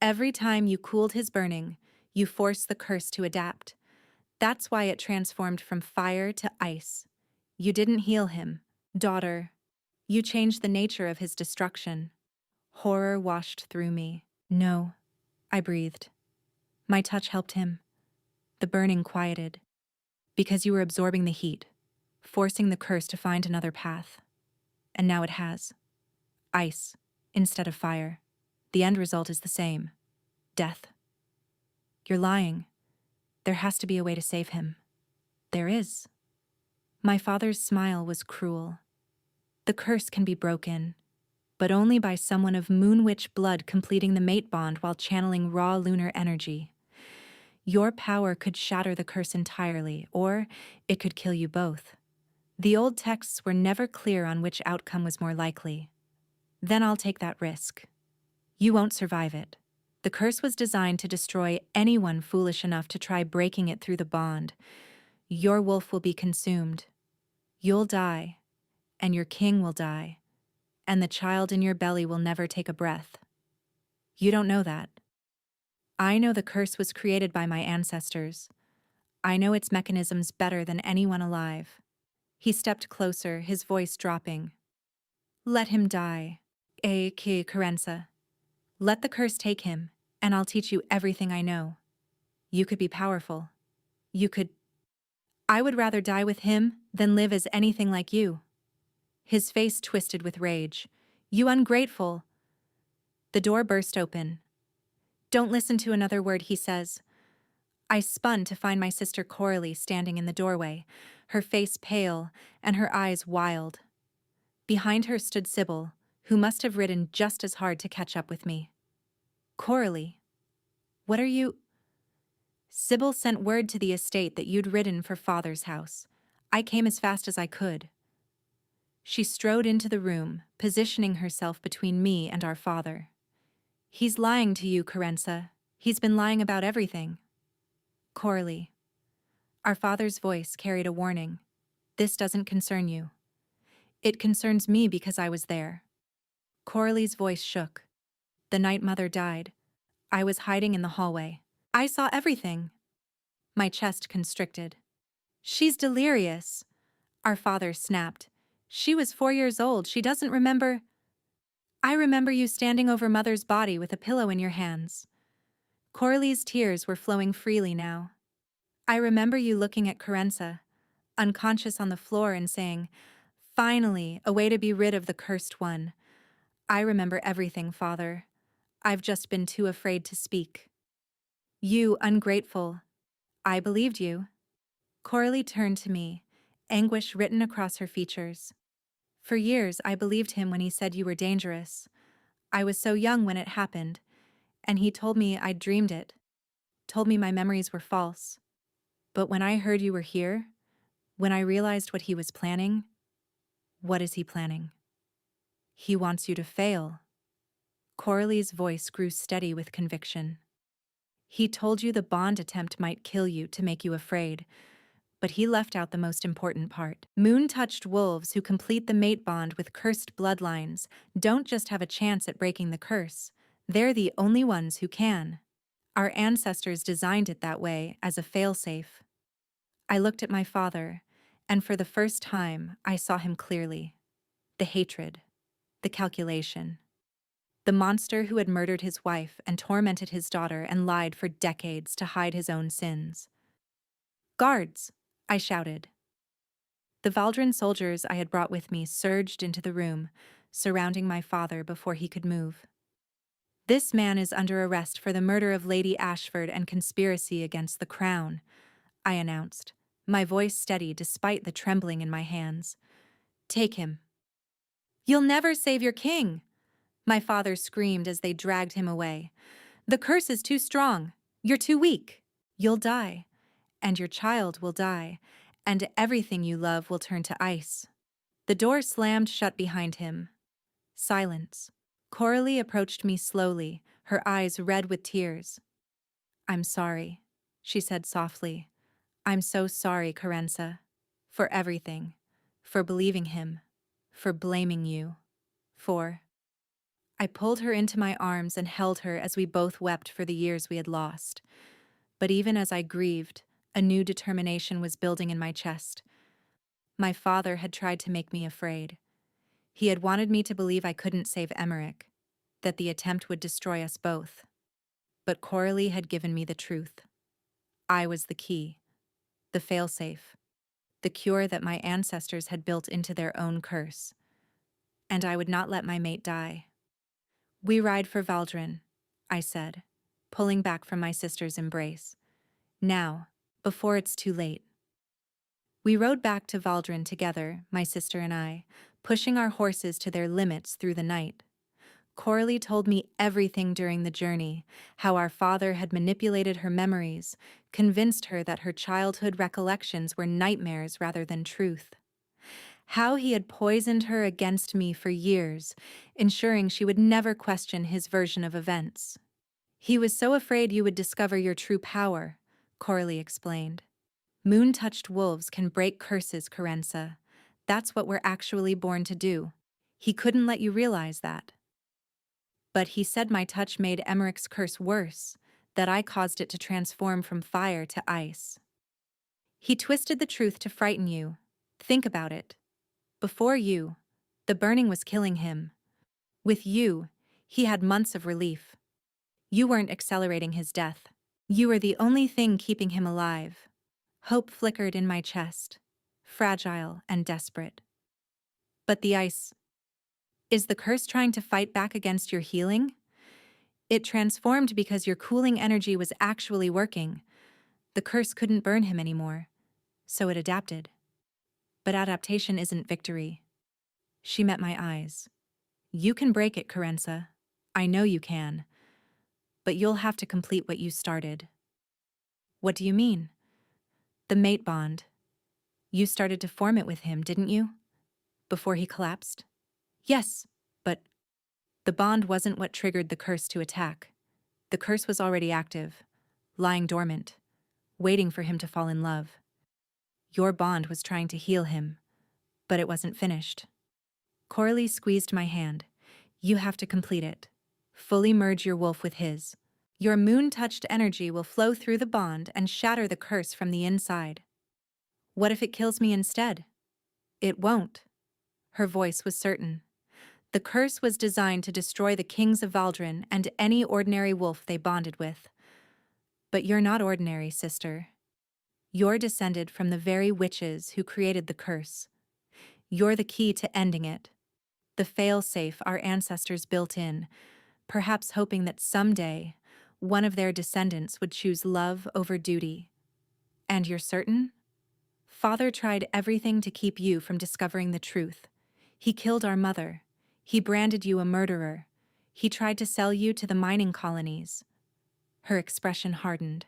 Speaker 1: Every time you cooled his burning, you forced the curse to adapt. That's why it transformed from fire to ice. You didn't heal him, daughter. You changed the nature of his destruction. Horror washed through me. No, I breathed. My touch helped him. The burning quieted. Because you were absorbing the heat, forcing the curse to find another path. And now it has. Ice, instead of fire. The end result is the same. Death. You're lying. There has to be a way to save him. There is. My father's smile was cruel. The curse can be broken, but only by someone of moon witch blood completing the mate bond while channeling raw lunar energy. Your power could shatter the curse entirely, or it could kill you both. The old texts were never clear on which outcome was more likely. Then I'll take that risk. You won't survive it. The curse was designed to destroy anyone foolish enough to try breaking it through the bond. Your wolf will be consumed. You'll die, and your king will die, and the child in your belly will never take a breath. You don't know that. I know the curse was created by my ancestors. I know its mechanisms better than anyone alive. He stepped closer, his voice dropping. Let him die, Ki Carenza. Let the curse take him, and I'll teach you everything I know. You could be powerful. You could... I would rather die with him than live as anything like you. His face twisted with rage. You ungrateful. The door burst open. Don't listen to another word he says. I spun to find my sister Coralie standing in the doorway, her face pale and her eyes wild. Behind her stood Sybil, who must have ridden just as hard to catch up with me. Coralie, what are you... Sybil sent word to the estate that you'd ridden for Father's house. I came as fast as I could. She strode into the room, positioning herself between me and our father. He's lying to you, Carenza. He's been lying about everything. Coralie. Our father's voice carried a warning. This doesn't concern you. It concerns me because I was there. Coralie's voice shook. The night Mother died, I was hiding in the hallway. I saw everything. My chest constricted. She's delirious. Our father snapped. She was 4 years old. She doesn't remember... I remember you standing over Mother's body with a pillow in your hands. Coralie's tears were flowing freely now. I remember you looking at Carenza, unconscious on the floor, and saying, "Finally, a way to be rid of the cursed one." I remember everything, Father. I've just been too afraid to speak. You, ungrateful. I believed you. Coralie turned to me, anguish written across her features. For years, I believed him when he said you were dangerous. I was so young when it happened, and he told me I'd dreamed it, told me my memories were false. But when I heard you were here, when I realized what he was planning, what is he planning? He wants you to fail. Coralie's voice grew steady with conviction. He told you the bond attempt might kill you to make you afraid, but he left out the most important part. Moon-touched wolves who complete the mate bond with cursed bloodlines don't just have a chance at breaking the curse, they're the only ones who can. Our ancestors designed it that way as a failsafe. I looked at my father, and for the first time I saw him clearly. The hatred, the calculation. The monster who had murdered his wife and tormented his daughter and lied for decades to hide his own sins. "Guards!" I shouted. The Valdrin soldiers I had brought with me surged into the room, surrounding my father before he could move. "This man is under arrest for the murder of Lady Ashford and conspiracy against the crown," I announced, my voice steady despite the trembling in my hands. "Take him." "You'll never save your king!" my father screamed as they dragged him away. "The curse is too strong. You're too weak. You'll die, and your child will die, and everything you love will turn to ice." The door slammed shut behind him. Silence. Coralie approached me slowly, her eyes red with tears. "I'm sorry," she said softly. "I'm so sorry, Carenza. For everything. For believing him. For blaming you. For—" I pulled her into my arms and held her as we both wept for the years we had lost. But even as I grieved, a new determination was building in my chest. My father had tried to make me afraid. He had wanted me to believe I couldn't save Emmerich, that the attempt would destroy us both. But Coralie had given me the truth. I was the key, the failsafe, the cure that my ancestors had built into their own curse. And I would not let my mate die. "We ride for Valdrin," I said, pulling back from my sister's embrace. "Now, before it's too late." We rode back to Valdrin together, my sister and I, pushing our horses to their limits through the night. Coralie told me everything during the journey, how our father had manipulated her memories, convinced her that her childhood recollections were nightmares rather than truth. How he had poisoned her against me for years, ensuring she would never question his version of events. "He was so afraid you would discover your true power," Coralie explained. "Moon-touched wolves can break curses, Carenza. That's what we're actually born to do. He couldn't let you realize that. But he said my touch made Emmerich's curse worse, that I caused it to transform from fire to ice. He twisted the truth to frighten you. Think about it. Before you, the burning was killing him. With you, he had months of relief. You weren't accelerating his death. You were the only thing keeping him alive." Hope flickered in my chest, fragile and desperate. "But the ice. Is the curse trying to fight back against your healing? It transformed because your cooling energy was actually working. The curse couldn't burn him anymore, so it adapted. But adaptation isn't victory." She met my eyes. "You can break it, Carenza. I know you can. But you'll have to complete what you started." "What do you mean?" "The mate bond. You started to form it with him, didn't you? Before he collapsed?" "Yes, but—" "The bond wasn't what triggered the curse to attack. The curse was already active, lying dormant, waiting for him to fall in love. Your bond was trying to heal him, but it wasn't finished." Coralie squeezed my hand. "You have to complete it. Fully merge your wolf with his. Your moon-touched energy will flow through the bond and shatter the curse from the inside." "What if it kills me instead?" "It won't." Her voice was certain. "The curse was designed to destroy the kings of Valdrin and any ordinary wolf they bonded with. But you're not ordinary, sister. You're descended from the very witches who created the curse. You're the key to ending it. The fail-safe our ancestors built in, perhaps hoping that someday one of their descendants would choose love over duty. And you're certain? Father tried everything to keep you from discovering the truth. He killed our mother. He branded you a murderer. He tried to sell you to the mining colonies." Her expression hardened.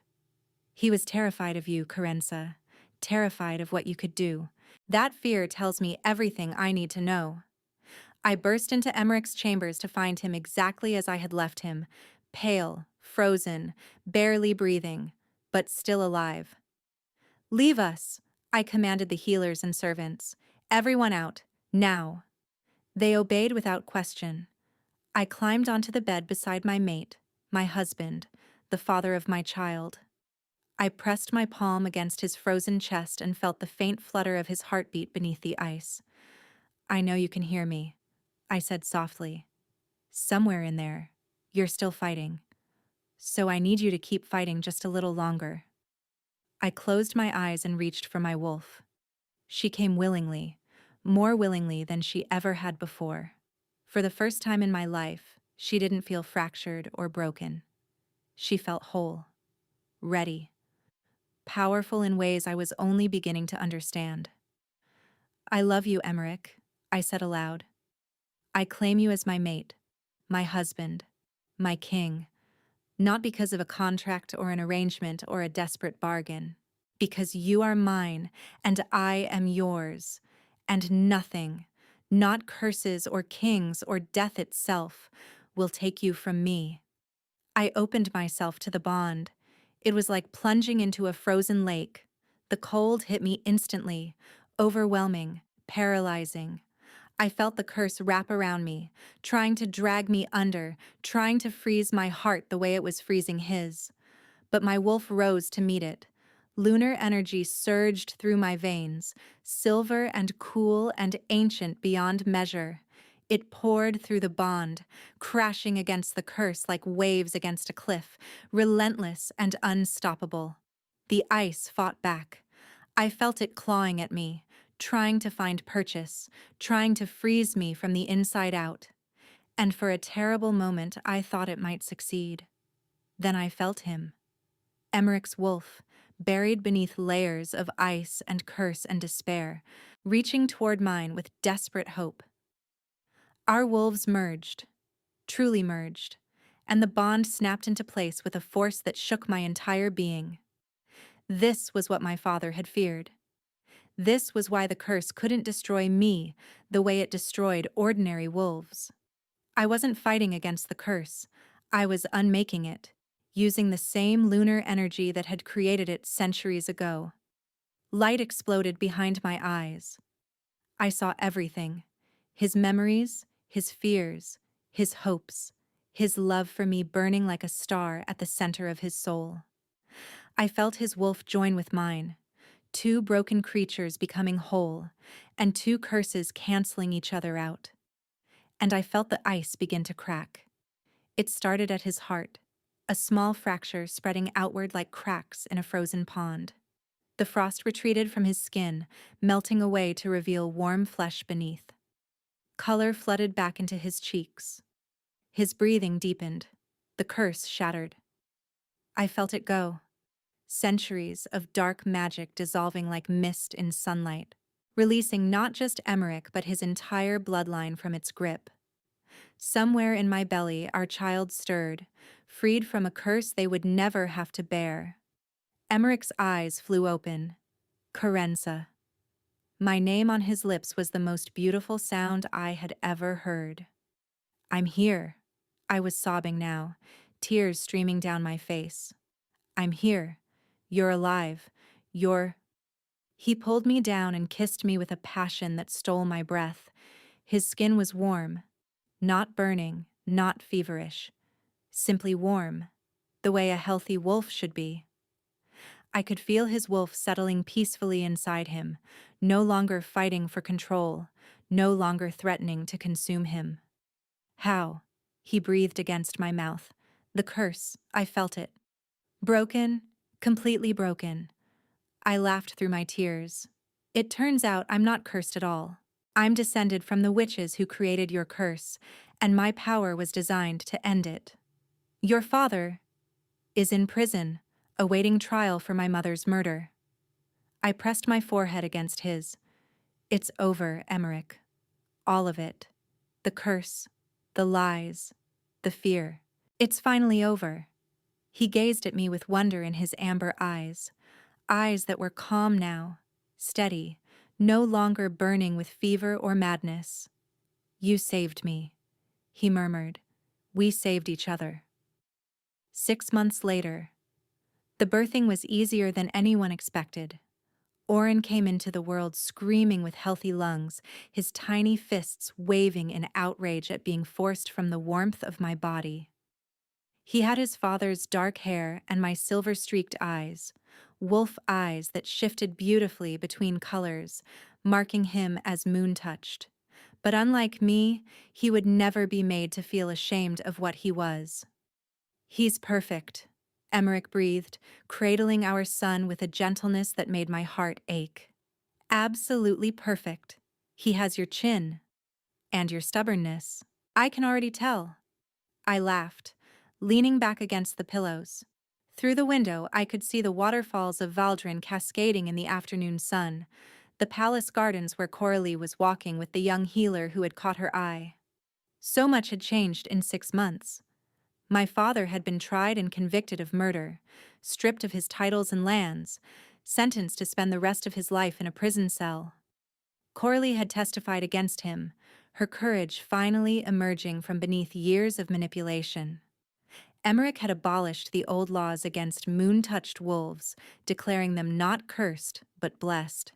Speaker 1: "He was terrified of you, Carenza. Terrified of what you could do. That fear tells me everything I need to know. I burst into Emmerich's chambers to find him exactly as I had left him, pale, frozen, barely breathing, but still alive. "Leave us," I commanded the healers and servants. "Everyone out, now." They obeyed without question. I climbed onto the bed beside my mate, my husband, the father of my child. I pressed my palm against his frozen chest and felt the faint flutter of his heartbeat beneath the ice. "I know you can hear me," I said softly. "Somewhere in there, you're still fighting. So I need you to keep fighting just a little longer." I closed my eyes and reached for my wolf. She came willingly, more willingly than she ever had before. For the first time in my life, she didn't feel fractured or broken. She felt whole, ready, powerful in ways I was only beginning to understand. "I love you, Emmerich," I said aloud. "I claim you as my mate, my husband, my king, not because of a contract or an arrangement or a desperate bargain, because you are mine and I am yours, and nothing, not curses or kings or death itself, will take you from me." I opened myself to the bond. It was like plunging into a frozen lake. The cold hit me instantly, overwhelming, paralyzing. I felt the curse wrap around me, trying to drag me under, trying to freeze my heart the way it was freezing his. But my wolf rose to meet it. Lunar energy surged through my veins, silver and cool and ancient beyond measure. It poured through the bond, crashing against the curse like waves against a cliff, relentless and unstoppable. The ice fought back. I felt it clawing at me, trying to find purchase, trying to freeze me from the inside out. And for a terrible moment I thought it might succeed. Then I felt him. Emmerich's wolf, buried beneath layers of ice and curse and despair, reaching toward mine with desperate hope. Our wolves merged, truly merged, and the bond snapped into place with a force that shook my entire being. This was what my father had feared. This was why the curse couldn't destroy me the way it destroyed ordinary wolves. I wasn't fighting against the curse. I was unmaking it, using the same lunar energy that had created it centuries ago. Light exploded behind my eyes. I saw everything: his memories, his fears, his hopes, his love for me burning like a star at the center of his soul. I felt his wolf join with mine, two broken creatures becoming whole, and two curses canceling each other out. And I felt the ice begin to crack. It started at his heart, a small fracture spreading outward like cracks in a frozen pond. The frost retreated from his skin, melting away to reveal warm flesh beneath. Color flooded back into his cheeks. His breathing deepened. The curse shattered. I felt it go. Centuries of dark magic dissolving like mist in sunlight, releasing not just Emmerich but his entire bloodline from its grip. Somewhere in my belly our child stirred, freed from a curse they would never have to bear. Emmerich's eyes flew open. Carenza. My name on his lips was the most beautiful sound I had ever heard. "I'm here." I was sobbing now, tears streaming down my face. "I'm here. You're alive. You're—" He pulled me down and kissed me with a passion that stole my breath. His skin was warm, not burning, not feverish, simply warm, the way a healthy wolf should be. I could feel his wolf settling peacefully inside him, no longer fighting for control, no longer threatening to consume him. "How?" He breathed against my mouth. The curse, I felt it. "Broken, completely broken." I laughed through my tears. "It turns out I'm not cursed at all. I'm descended from the witches who created your curse, and my power was designed to end it. Your father is in prison, awaiting trial for my mother's murder." I pressed my forehead against his. "It's over, Emmerich. All of it. The curse, the lies, the fear. It's finally over." He gazed at me with wonder in his amber eyes that were calm now, steady, no longer burning with fever or madness. You saved me, he murmured. We saved each other. 6 months later, the birthing was easier than anyone expected. Oren came into the world screaming with healthy lungs, his tiny fists waving in outrage at being forced from the warmth of my body. He had his father's dark hair and my silver-streaked eyes, wolf eyes that shifted beautifully between colors, marking him as moon-touched. But unlike me, he would never be made to feel ashamed of what he was. He's perfect, Emmerich breathed, cradling our son with a gentleness that made my heart ache. Absolutely perfect. He has your chin. And your stubbornness. I can already tell. I laughed, leaning back against the pillows. Through the window, I could see the waterfalls of Valdrin cascading in the afternoon sun, the palace gardens where Coralie was walking with the young healer who had caught her eye. So much had changed in 6 months. My father had been tried and convicted of murder, stripped of his titles and lands, sentenced to spend the rest of his life in a prison cell. Coralie had testified against him, her courage finally emerging from beneath years of manipulation. Emmerich had abolished the old laws against moon-touched wolves, declaring them not cursed, but blessed.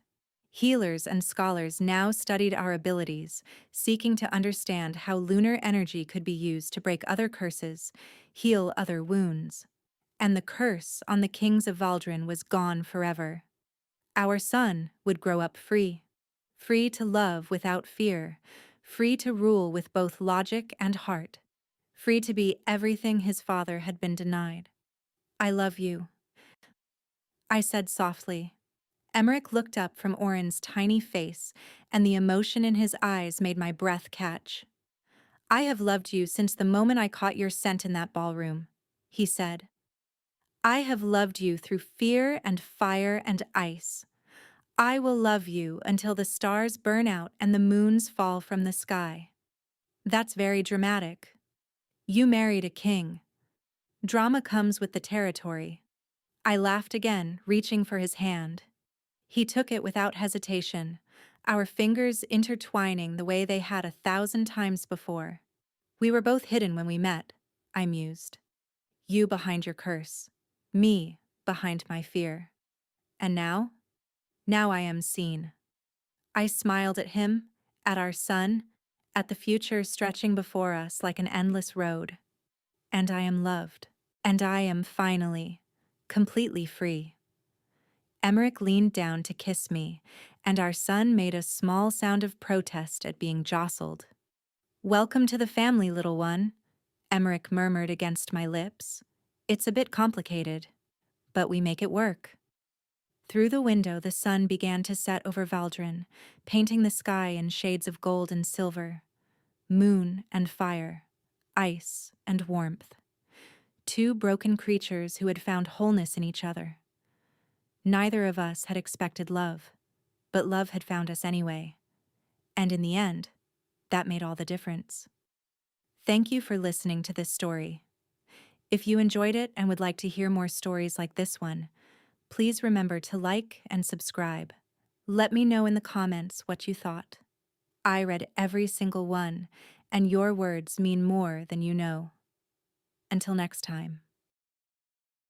Speaker 1: Healers and scholars now studied our abilities, seeking to understand how lunar energy could be used to break other curses, heal other wounds. And the curse on the kings of Valdrin was gone forever. Our son would grow up free. Free to love without fear, free to rule with both logic and heart, free to be everything his father had been denied. I love you, I said softly. Emmerich looked up from Oren's tiny face, and the emotion in his eyes made my breath catch. I have loved you since the moment I caught your scent in that ballroom, he said. I have loved you through fear and fire and ice. I will love you until the stars burn out and the moons fall from the sky. That's very dramatic. You married a king. Drama comes with the territory. I laughed again, reaching for his hand. He took it without hesitation, our fingers intertwining the way they had 1,000 times before. We were both hidden when we met, I mused. You behind your curse, me behind my fear. And now? Now I am seen. I smiled at him, at our son, at the future stretching before us like an endless road. And I am loved. And I am finally, completely free. Emmerich leaned down to kiss me, and our son made a small sound of protest at being jostled. Welcome to the family, little one, Emmerich murmured against my lips. It's a bit complicated, but we make it work. Through the window, the sun began to set over Valdrin, painting the sky in shades of gold and silver, moon and fire, ice and warmth. Two broken creatures who had found wholeness in each other. Neither of us had expected love, but love had found us anyway. And in the end, that made all the difference. Thank you for listening to this story. If you enjoyed it and would like to hear more stories like this one, please remember to like and subscribe. Let me know in the comments what you thought. I read every single one, and your words mean more than you know. Until next time.